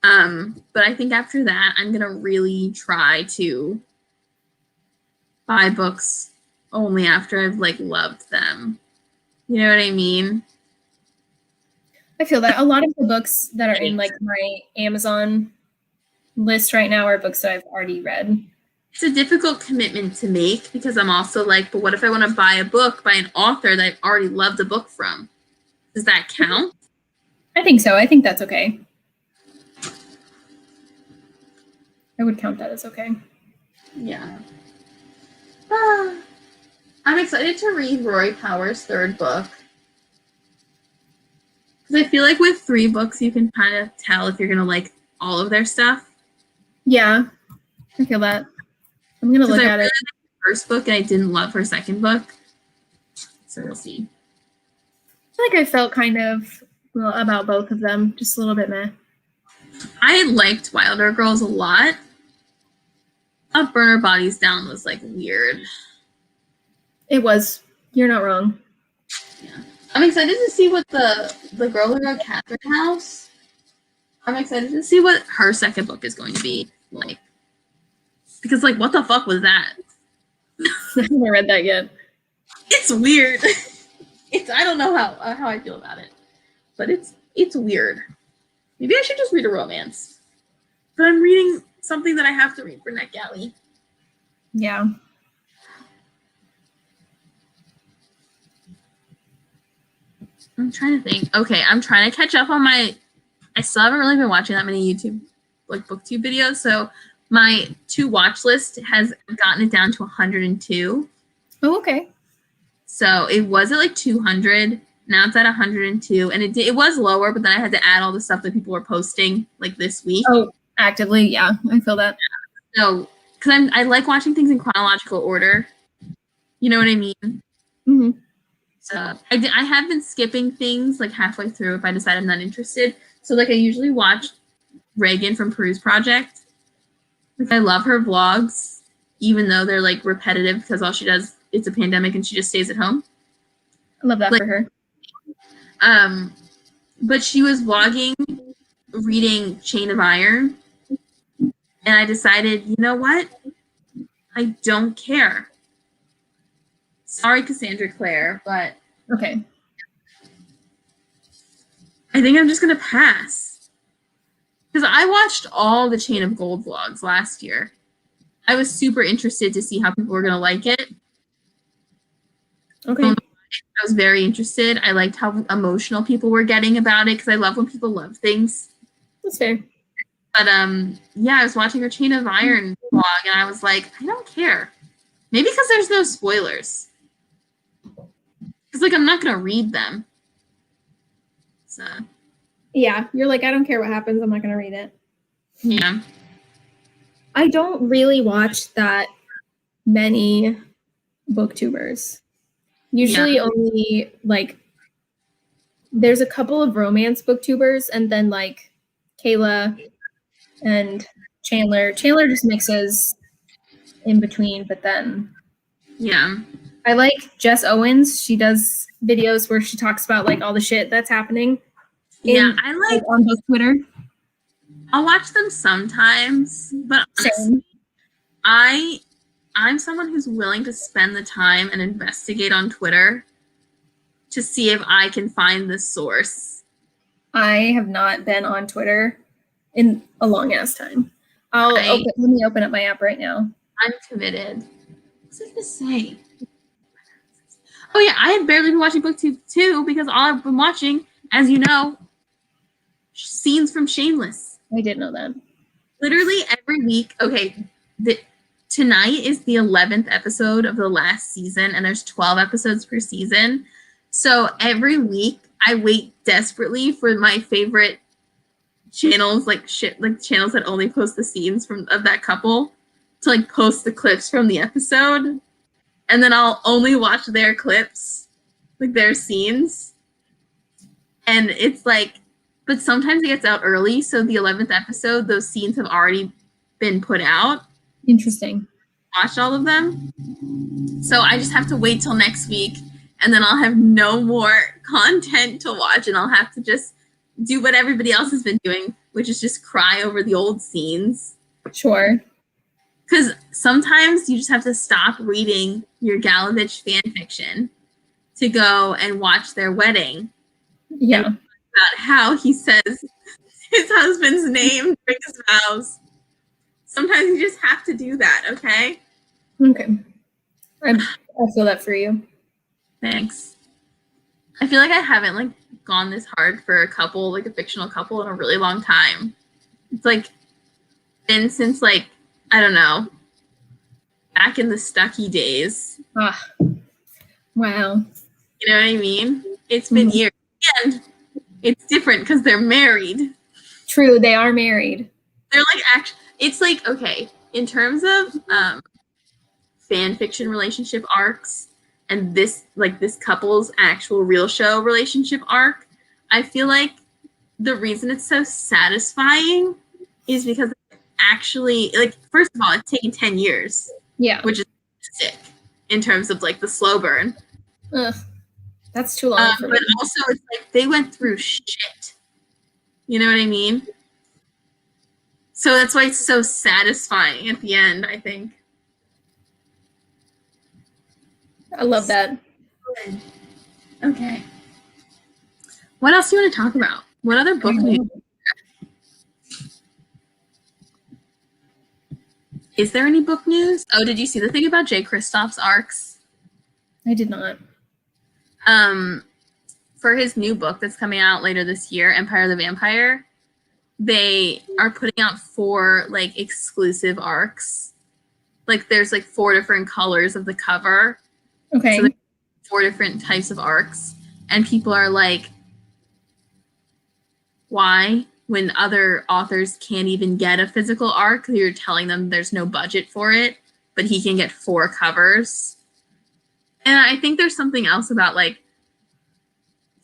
but I think after that, I'm going to really try to buy books only after I've, like, loved them. You know what I mean? I feel that a lot of the books that are in like my Amazon list right now are books that I've already read. It's a difficult commitment to make because I'm also like, but what if I want to buy a book by an author that I've already loved the book from? Does that count? I think so. I think that's okay. I would count that as okay. Yeah. I'm excited to read Rory Power's third book. Because I feel like with 3 books, you can kind of tell if you're going to like all of their stuff. Yeah, I feel that. I'm going to look at it. Liked the first book and I didn't love her second book. So we'll see. I feel like I felt kind of about both of them, just a little bit meh. I liked Wilder Girls a lot. Burn Our Bodies Down was like weird. It was. You're not wrong. Yeah. I'm excited to see what the girl who wrote Catherine House. I'm excited to see what her second book is going to be like. Because like, what the fuck was that? I haven't read that yet. It's weird. I don't know how I feel about it, but it's weird. Maybe I should just read a romance. But I'm reading something that I have to read for NetGalley. Yeah. I'm trying to think. Okay, I'm trying to catch up on I still haven't really been watching that many YouTube, like booktube videos. So my to watch list has gotten it down to 102. Oh, okay. So it was at like 200. Now it's at 102. And it was lower, but then I had to add all the stuff that people were posting like this week. Oh, actively. Yeah, I feel that. So, because I like watching things in chronological order. You know what I mean? Mm-hmm. So I have been skipping things like halfway through if I decide I'm not interested. So like I usually watch Reagan from Peru's Project. Like I love her vlogs, even though they're like repetitive because all she does, it's a pandemic and she just stays at home. I love that for her. But she was vlogging reading Chain of Iron. And I decided, you know what? I don't care. Sorry, Cassandra Clare, but okay. I think I'm just going to pass. Because I watched all the Chain of Gold vlogs last year. I was super interested to see how people were going to like it. Okay. I was very interested. I liked how emotional people were getting about it because I love when people love things. That's fair. But yeah, I was watching her Chain of Iron vlog and I was like, I don't care. Maybe because there's no spoilers. Because like I'm not gonna read them. So yeah, you're like, I don't care what happens, I'm not gonna read it. Yeah. I don't really watch that many booktubers. Usually only like there's a couple of romance booktubers and then like Kayla and Chandler. Chandler just mixes in between, but then Yeah. I like Jess Owens. She does videos where she talks about like all the shit that's happening. I like on book Twitter. I'll watch them sometimes, but honestly, I'm someone who's willing to spend the time and investigate on Twitter to see if I can find the source. I have not been on Twitter in a long ass time. Let me open up my app right now. I'm committed. What's I gonna say? Oh yeah, I had barely been watching BookTube too because all I've been watching, as you know, scenes from Shameless. I did know that. Literally every week. Okay, tonight is the 11th episode of the last season, and there's 12 episodes per season. So every week, I wait desperately for my favorite channels, like channels that only post the scenes of that couple, to like post the clips from the episode, and then I'll only watch their clips, like their scenes. And it's like, but sometimes it gets out early, so the 11th episode, those scenes have already been put out. Interesting. Watched all of them. So I just have to wait till next week, and then I'll have no more content to watch, and I'll have to just do what everybody else has been doing, which is just cry over the old scenes. Sure. Because sometimes you just have to stop reading your Galovich fan fiction to go and watch their wedding. Yeah. about how he says his husband's name during his vows. Sometimes you just have to do that, okay? Okay. I feel that for you. Thanks. I feel like I haven't like gone this hard for a couple, like a fictional couple, in a really long time. It's like been since like, I don't know, back in the Stucky days. Ah, wow. You know what I mean? It's been years. And it's different because they're married. True, they are married. They're like actually, it's like, okay, in terms of fan fiction relationship arcs and this couple's actual real show relationship arc, I feel like the reason it's so satisfying is because it's actually, like, first of all, it's taken 10 years. Yeah. Which is sick in terms of like the slow burn. Ugh, that's too long for me. But also it's like they went through shit. You know what I mean? So that's why it's so satisfying at the end, I think. I love that. Okay. What else do you want to talk about? What other book news? Is there any book news? Oh, did you see the thing about Jay Kristoff's arcs? I did not. For his new book that's coming out later this year, Empire of the Vampire, they are putting out 4 like exclusive arcs. Like there's like 4 different colors of the cover. Okay. So there's 4 different types of arcs. And people are like, why? When other authors can't even get a physical arc, you're telling them there's no budget for it, but he can get 4 covers. And I think there's something else about like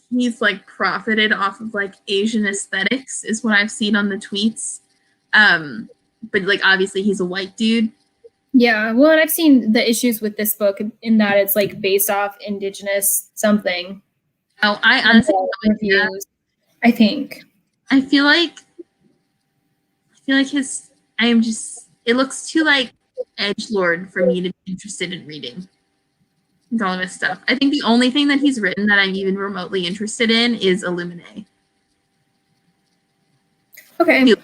he's like profited off of like Asian aesthetics is what I've seen on the tweets. But like obviously he's a white dude. Yeah, well, and I've seen the issues with this book in that it's like based off indigenous something. Oh, I honestly reviews. I think. I feel like his it looks too like edgelord for me to be interested in reading. All of his stuff. I think the only thing that he's written that I'm even remotely interested in is Illuminae. Okay.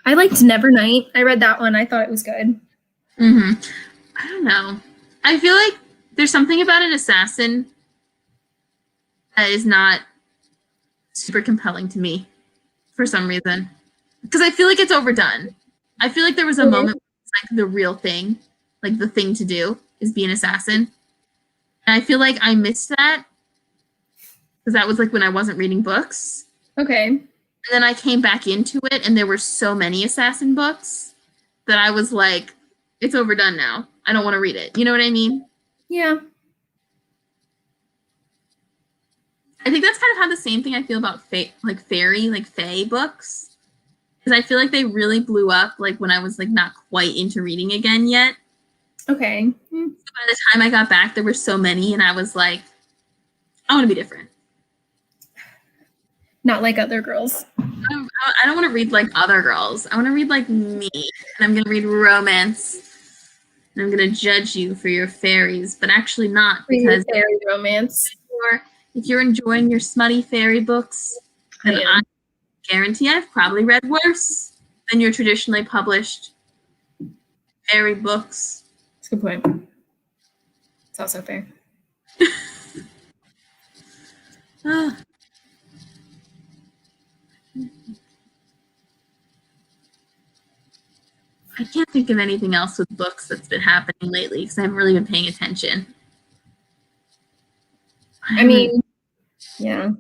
I liked Nevernight. I read that one. I thought it was good. Mm-hmm. I don't know. I feel like there's something about an assassin that is not super compelling to me for some reason. Because I feel like it's overdone. I feel like there was a moment where it's like the real thing, like the thing to do is be an assassin. And I feel like I missed that because that was like when I wasn't reading books. Okay. And then I came back into it and there were so many assassin books that I was like, it's overdone now. I don't want to read it. You know what I mean? Yeah. I think that's kind of how the same thing I feel about fae books. Because I feel like they really blew up like when I was like not quite into reading again yet. Okay. So by the time I got back, there were so many, and I was like, I want to be different. Not like other girls. I don't want to read like other girls. I want to read like me, and I'm going to read romance, and I'm going to judge you for your fairies, but actually not, because fairy romance. If you're enjoying your smutty fairy books, then I guarantee I've probably read worse than your traditionally published fairy books. That's a good point. It's also fair. I can't think of anything else with books that's been happening lately because I haven't really been paying attention. I mean, yeah.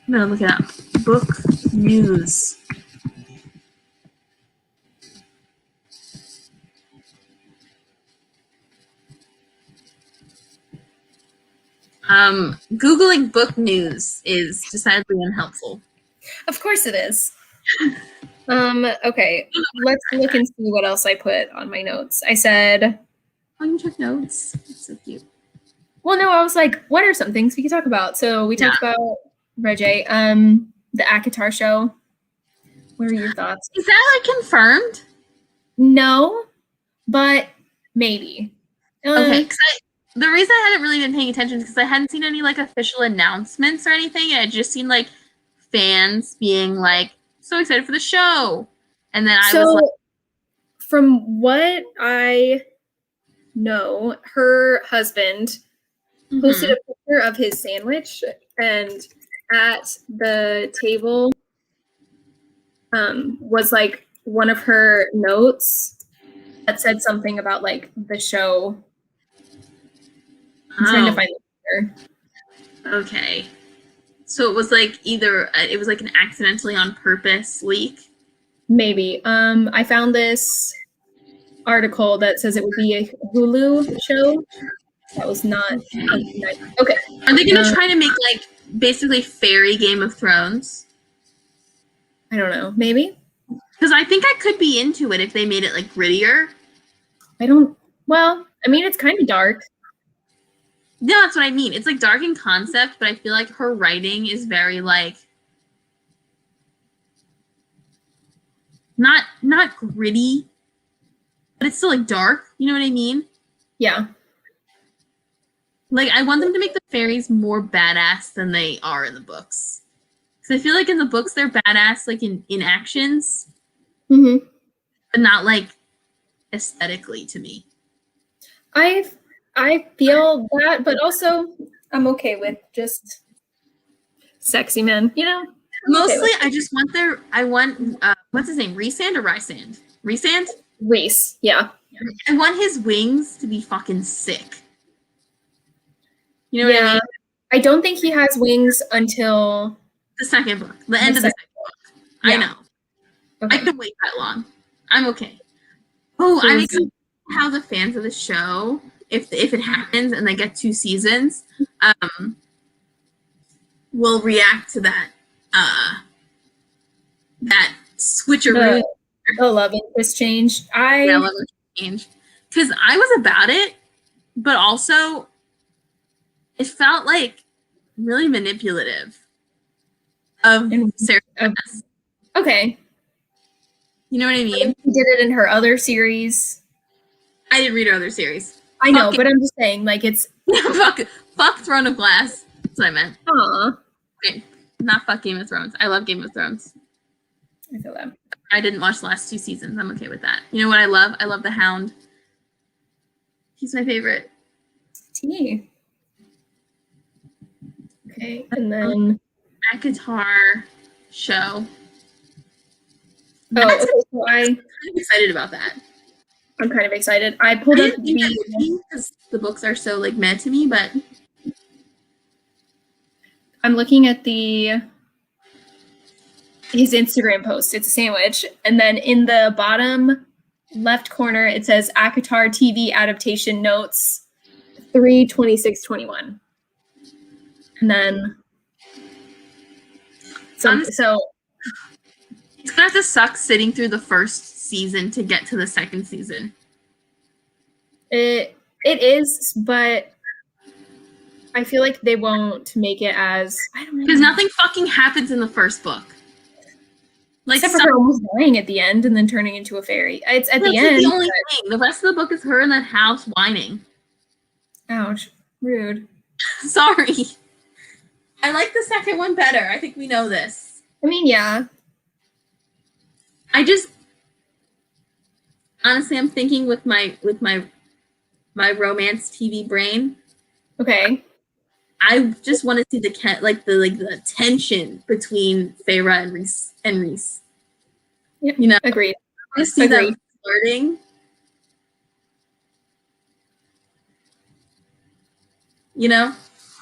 I'm gonna look it up. Book news. Googling book news is decidedly unhelpful. Of course it is. Okay, let's look and see what else I put on my notes. I said, oh, you took notes. That's so cute. Well, no, I was like, what are some things we could talk about? So we talked about Reggie, the ACOTAR show. What are your thoughts? Is that like confirmed? No, but maybe. Okay, the reason I hadn't really been paying attention is because I hadn't seen any like official announcements or anything. And I'd just seen like fans being like so excited for the show, and then I was like, from what I know, her husband posted a picture of his sandwich, and at the table was like one of her notes that said something about like the show. I'm trying to find the picture. Okay. So it was like it was like an accidentally on purpose leak. Maybe. I found this article that says it would be a Hulu show. That was not okay. Are they gonna try to make like basically fairy Game of Thrones? I don't know. Maybe. Because I think I could be into it if they made it like grittier. Well, I mean, it's kind of dark. No, that's what I mean. It's like dark in concept, but I feel like her writing is very like not gritty, but it's still like dark. You know what I mean? Yeah. Like I want them to make the fairies more badass than they are in the books. Because I feel like in the books they're badass like in actions, but not like aesthetically to me. I feel that, but also I'm okay with just sexy men, you know? Mostly, I just want I want, what's his name? Rhysand or Rysand? Rhysand? Rhys, yeah. I want his wings to be fucking sick. You know what I mean? I don't think he has wings until the second book. The end of the second book. Yeah. I know. Okay. I can wait that long. I'm okay. Oh, I'm excited how the fans of the show, if it happens and they get 2 seasons, will react to that that switcheroo. The love interest change. Love interest change. Because I was about it, but also it felt like really manipulative of Sarah. Okay. You know what I mean? She did it in her other series. I didn't read her other series. I know, but I'm just saying, like, it's fuck Throne of Glass. That's what I meant. Aw. Okay. Not fuck Game of Thrones. I love Game of Thrones. I feel that. I didn't watch the last 2 seasons. I'm okay with that. You know what I love? I love the Hound. He's my favorite. T. Okay, and then ACOTAR show. Oh, okay, so I'm excited about that. I'm kind of excited. I pulled up because the books are so like meh to me, but I'm looking at his Instagram post. It's a sandwich, and then in the bottom left corner it says ACOTAR TV adaptation notes 3/26/21, and then so it's gonna have to suck sitting through the first season to get to the second season. It is, but I feel like they won't make it as, I don't know, because nothing fucking happens in the first book. Like except for her almost dying at the end and then turning into a fairy. It's at the end. The only thing. The rest of the book is her in that house whining. Ouch. Rude. Sorry. I like the second one better. I think we know this. I mean, yeah. I just honestly, I'm thinking with my romance TV brain. Okay. I just want to see the tension between Feyre and Rhys. Yeah, you know, agreed. I want to see them flirting. You know?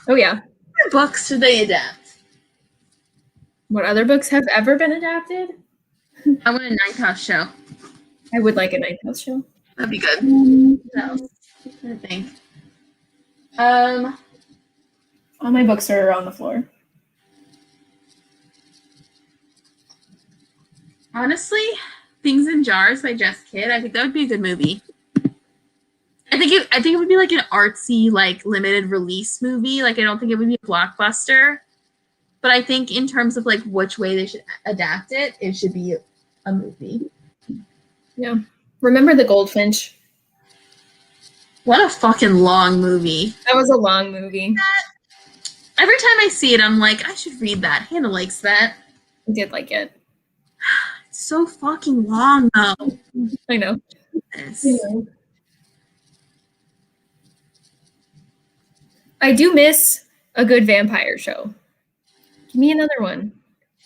Oh yeah. What books should they adapt? What other books have ever been adapted? I want a Ninth House show. I would like a Ninth House show. That'd be good. What else? I think. All my books are on the floor. Honestly, Things in Jars by Jess Kidd. I think that would be a good movie. I think it would be like an artsy, like limited release movie. Like I don't think it would be a blockbuster. But I think in terms of like which way they should adapt it, it should be a movie. Yeah. Remember the Goldfinch? What a fucking long movie. That was a long movie. Every time I see it, I'm like, I should read that. Hannah likes that. I did like it. It's so fucking long, though. I know. This. I do miss a good vampire show. Give me another one.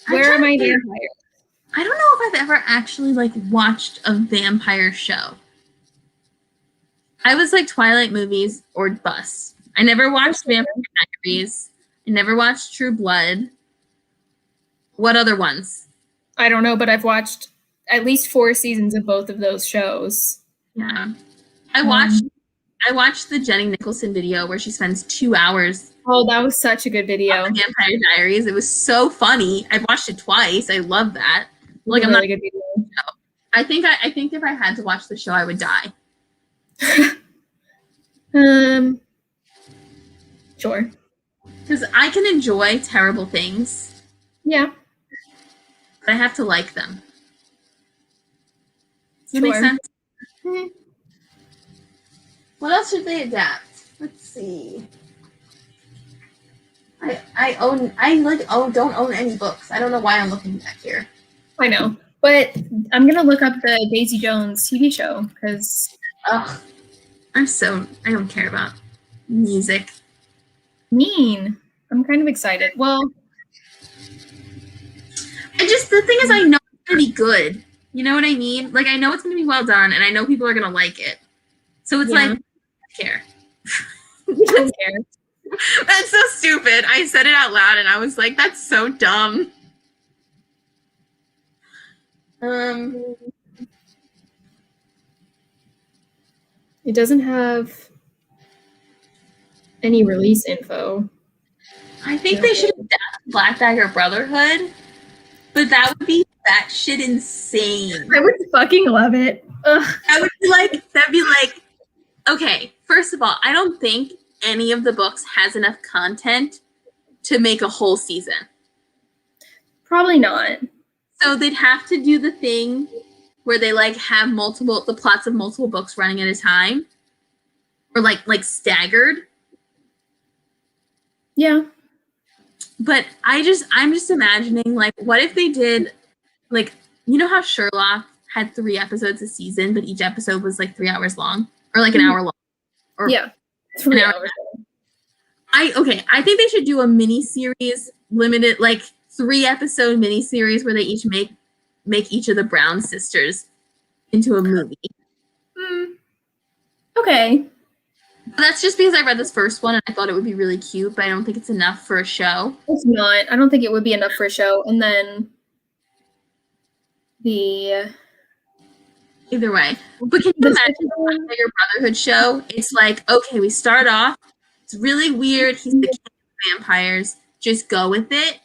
Where are my vampires? I don't know if I've ever actually like watched a vampire show. I was like Twilight movies or bust. I never watched Vampire Diaries. I never watched True Blood. What other ones? I don't know, but I've watched at least 4 seasons of both of those shows. Yeah. I watched the Jenny Nicholson video where she spends 2 hours. Oh, that was such a good video. Vampire Diaries. It was so funny. I watched it twice. I love that. Like I'm really not. good video. I think if I had to watch the show, I would die. Sure. Because I can enjoy terrible things. Yeah. But I have to like them. Does that Sure. make sense? Mhm. What else should they adapt? Let's see. Don't own any books. I don't know why I'm looking back here. I know. But I'm going to look up the Daisy Jones TV show because Ugh. I don't care about music. mean. I'm kind of excited. Well, The thing is, I know it's going to be good. You know what I mean? Like, I know it's going to be well done, and I know people are going to like it. So it's like, I don't care. you don't care. That's so stupid. I said it out loud, and I was like, that's so dumb. It doesn't have any release info. I think they should adapt Black Dagger Brotherhood, but that would be that shit insane. I would fucking love it. Ugh. That'd be like, okay, first of all, I don't think any of the books has enough content to make a whole season. Probably not. So they'd have to do the thing where they like have the plots of multiple books running at a time, or like staggered. Yeah. But I'm just imagining, like, what if they did, like, you know how Sherlock had 3 episodes a season, but each episode was like 3 hours long, or like an hour long, or Yeah. 3 hours. I think they should do a mini series, limited, like 3-episode mini series where they each make each of the Brown sisters into a movie. Okay. But that's just because I read this first one and I thought it would be really cute, but I don't think it's enough for a show. It's not. I don't think it would be enough for a show. And then the Either way. But can you imagine your Brotherhood show? It's like, okay, we start off. It's really weird. He's the king of vampires. Just go with it.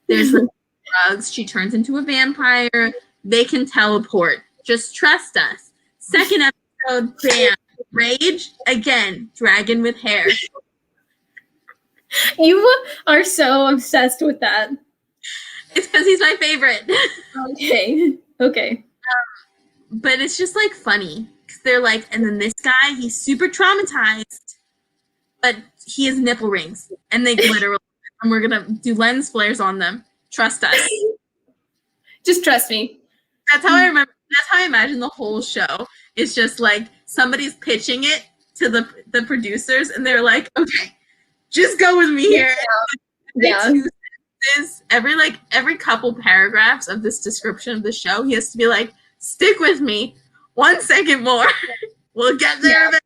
There's the drugs. She turns into a vampire. They can teleport. Just trust us. Second episode, bam. Rage. Again, dragon with hair. You are so obsessed with that. It's because he's my favorite. Okay. But it's just like funny. Because they're like, and then this guy, he's super traumatized. But he has nipple rings. And they glitter. And we're going to do lens flares on them. Trust us. Just trust me. That's how I imagine the whole show. It's just like somebody's pitching it to the producers, and they're like, "Okay, just go with me here." Yeah. Every couple paragraphs of this description of the show, he has to be like, "Stick with me, 1 second more. We'll get there." Yeah.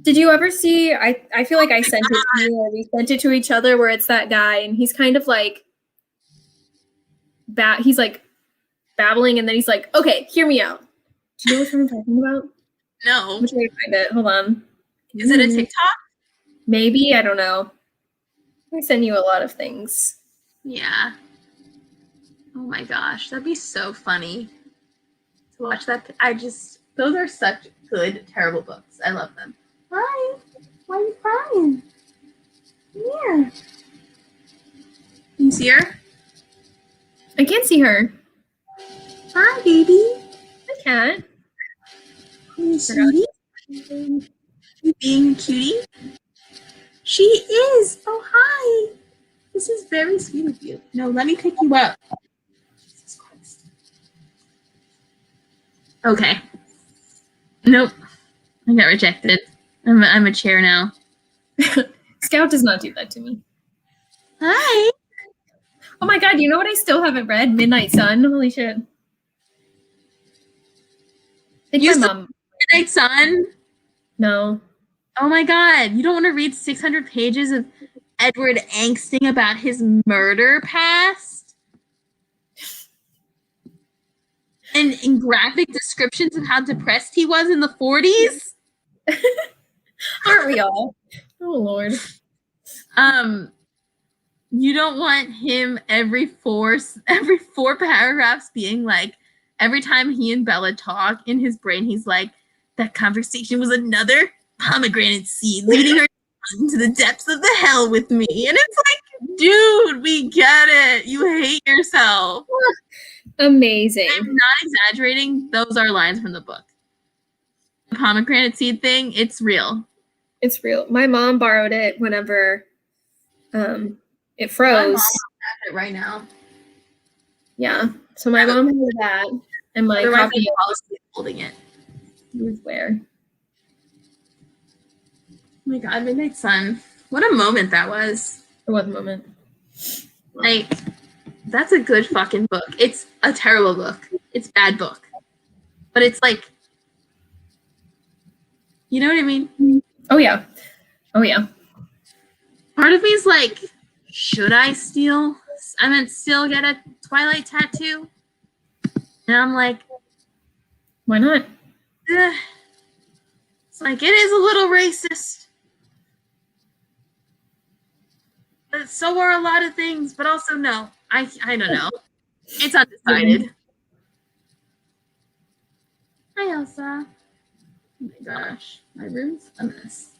Did you ever see? I feel like I sent it to you, or we sent it to each other, where it's that guy, and he's kind of like, he's like babbling, and then he's like, "Okay, hear me out." Do you know what I'm talking about? No. I'm trying to find it. Hold on. Is it a TikTok? Maybe, I don't know. I send you a lot of things. Yeah. Oh my gosh, that'd be so funny to watch that. Those are such good, terrible books. I love them. Hi. Why are you crying? Come here. Can you see her? I can't see her. Hi, baby. I can't. Hey, sweetie. Being a cutie? She is! Oh, hi! This is very sweet of you. No, let me pick you up. Jesus Christ. Okay. Nope. I got rejected. I'm a chair now. Scout does not do that to me. Hi! Oh my god, you know what I still haven't read? Midnight Sun. Holy shit. I think You my still- mom. Midnight Sun? No. Oh my god, you don't want to read 600 pages of Edward angsting about his murder past? And in graphic descriptions of how depressed he was in the 40s? Aren't we all? Oh lord. You don't want him every four paragraphs being like, every time he and Bella talk, in his brain he's like, that conversation was another pomegranate seed leading her into the depths of the hell with me. And it's like, dude, we get it. You hate yourself. Amazing. I'm not exaggerating. Those are lines from the book. The pomegranate seed thing, it's real. It's real. My mom borrowed it whenever it froze. My mom has it right now. Yeah. So my mom had that and my Otherwise, copy I'd fall asleep holding it. was where. Oh my god, Midnight Sun. What a moment that was. It was a moment. Like, that's a good fucking book. It's a terrible book. It's a bad book. But it's like, you know what I mean? Oh yeah. Oh yeah. Part of me is like, should I still get a Twilight tattoo? And I'm like, Why not? eh. It's like, it is a little racist. But so are a lot of things, but also no. I don't know. It's undecided. Hi, Elsa. Oh my gosh. My room's a mess.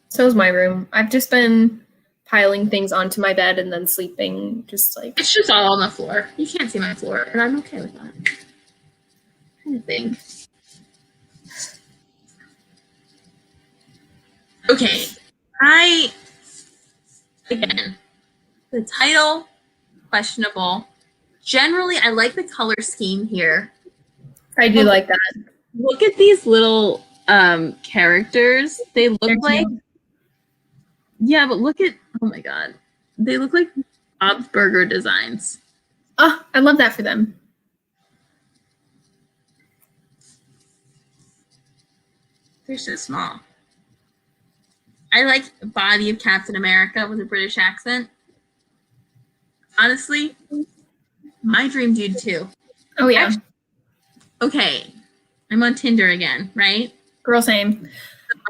So is my room. I've just been piling things onto my bed and then sleeping just like It's just all on the floor. You can't see my floor, and I'm okay with that. Kind of thing. Okay. Again, the title, questionable. Generally, I like the color scheme here. I do like that. Look at these little characters. They look They're like, cute. yeah, but look at, oh my god. They look like Bob's Burger designs. Oh, I love that for them. They're so small. I like the body of Captain America with a British accent. Honestly, my dream dude too. Oh yeah. Actually, okay, I'm on Tinder again, right? Girl same. The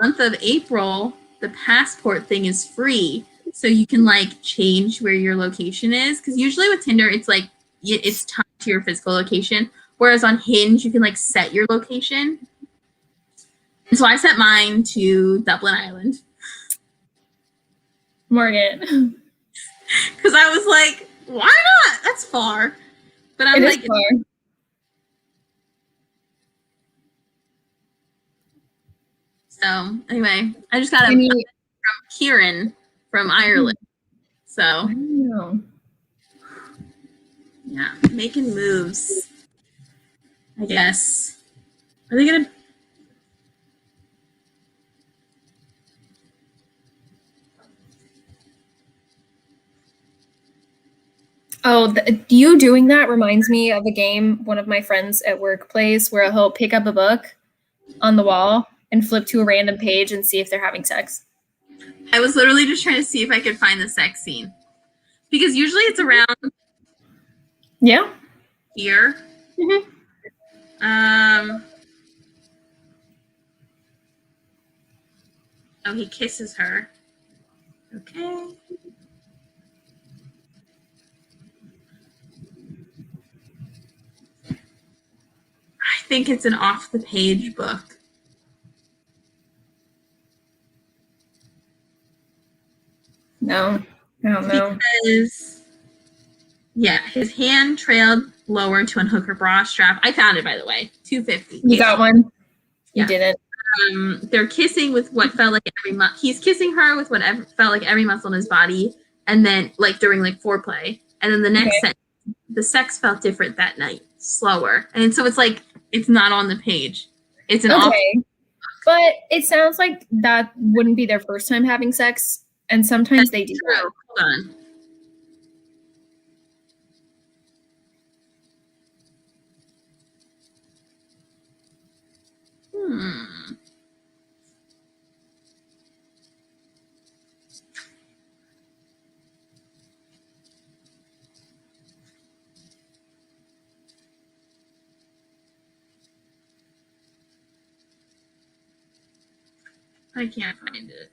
month of April, the passport thing is free. So you can like change where your location is. Because usually with Tinder, it's like, it's tied to your physical location. Whereas on Hinge, you can like set your location. And so I set mine to Dublin, Ireland. Morgan. Because I was like, why not? That's far. But I'm It like, is far. so anyway, I just got a I mean, from Kieran from Ireland. So I don't know. yeah, making moves. I guess. Are they gonna? Oh, you doing that reminds me of a game one of my friends at work plays where he'll pick up a book on the wall and flip to a random page and see if they're having sex. I was literally just trying to see if I could find the sex scene. Because usually it's around Yeah. here. Mm-hmm. Oh, he kisses her. Okay. I think it's an off the page book. No, I don't know. Because, yeah, his hand trailed lower to unhook her bra strap. I found it, by the way. $2.50. You got one? You Yeah. didn't. they're kissing with what felt like every he's kissing her with whatever felt like every muscle in his body, and then like during like foreplay, and then the next sentence, the sex felt different that night, slower, and so it's like it's not on the page. It's an but it sounds like that wouldn't be their first time having sex, and sometimes they do true. that. Hold on. I can't find it.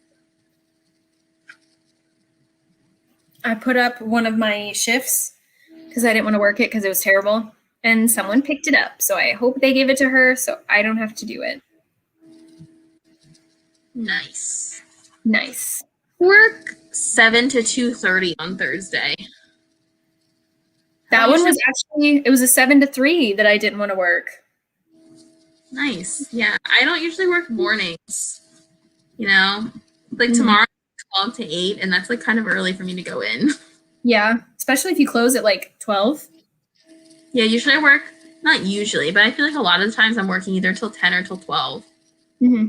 I put up one of my shifts because I didn't want to work it because it was terrible, and someone picked it up. So I hope they gave it to her so I don't have to do it. Nice. Nice. Work 7 to 2:30 on Thursday. That one was actually, it was a 7 to 3 that I didn't want to work. Nice. Yeah, I don't usually work mornings. You know, like tomorrow 12 to 8, and that's like kind of early for me to go in. Yeah, especially if you close at like 12. Yeah, usually I work, not usually, but I feel like a lot of the times I'm working either till 10 or till 12. Mm-hmm.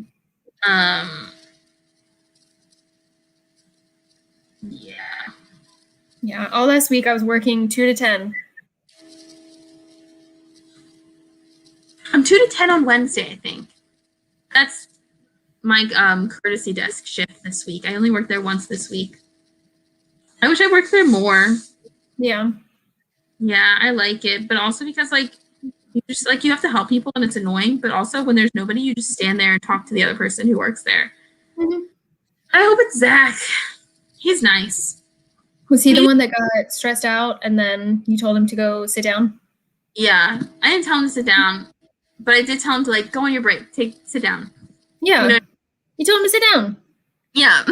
Yeah. Yeah, all last week I was working 2 to 10. I'm 2 to 10 on Wednesday, I think. That's my courtesy desk shift this week. I only worked there once this week. I wish I worked there more. Yeah. Yeah, I like it, but also because like you just like you have to help people and it's annoying, but also when there's nobody, you just stand there and talk to the other person who works there. Mm-hmm. I hope it's Zach. He's nice. Was he the one that got stressed out and then you told him to go sit down? Yeah, I didn't tell him to sit down, but I did tell him to like go on your break, sit down. Yeah, you know? You told him to sit down. Yeah.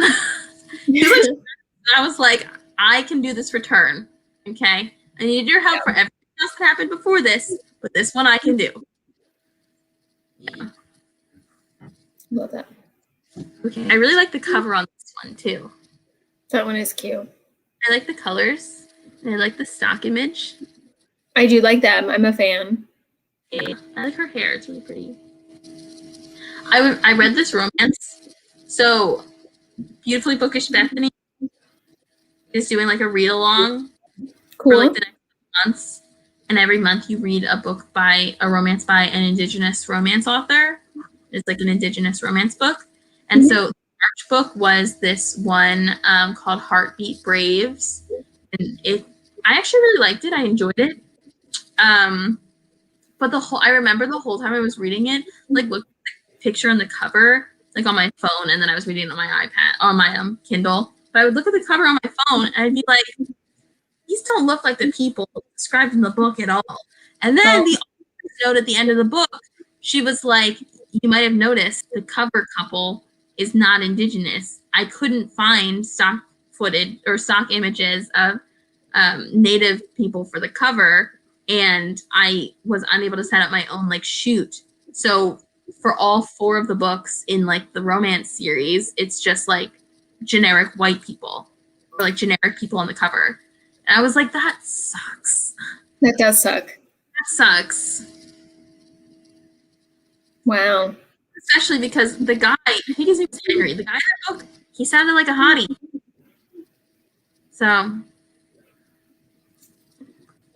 I was like, I can do this return, okay? I need your help for everything else that happened before this, but this one I can do. Yeah. Love that. Okay. I really like the cover on this one too. That one is cute. I like the colors, and I like the stock image. I do like that. I'm a fan. Yeah, I like her hair. It's really pretty. I read this romance. So, Beautifully Bookish Bethany is doing like a read along Cool. for like the next months. And every month you read a book by a romance by an Indigenous romance author. It's like an Indigenous romance book. And so the March book was this one called Heartbeat Braves. And I actually really liked it. I enjoyed it. But I remember the whole time I was reading it, like look at the picture on the cover, like on my phone, and then I was reading it on my iPad, on my Kindle. But I would look at the cover on my phone and I'd be like, these don't look like the people described in the book at all. And then the note at the end of the book, she was like, you might have noticed the cover couple is not Indigenous. I couldn't find stock footage or stock images of Native people for the cover, and I was unable to set up my own like shoot. So for all 4 of the books in like the romance series, it's just like generic white people or like generic people on the cover. And I was like, that sucks. That does suck. That sucks. Wow. Especially because the guy, I think his name was Henry, the guy in that book, he sounded like a hottie. So,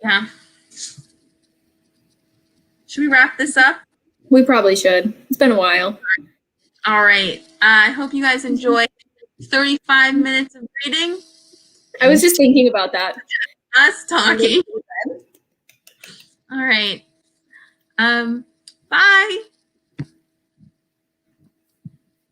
yeah. Should we wrap this up? We probably should. It's been a while. All right. I hope you guys enjoyed 35 minutes of reading. I was just thinking about that. Us talking. All right. Bye.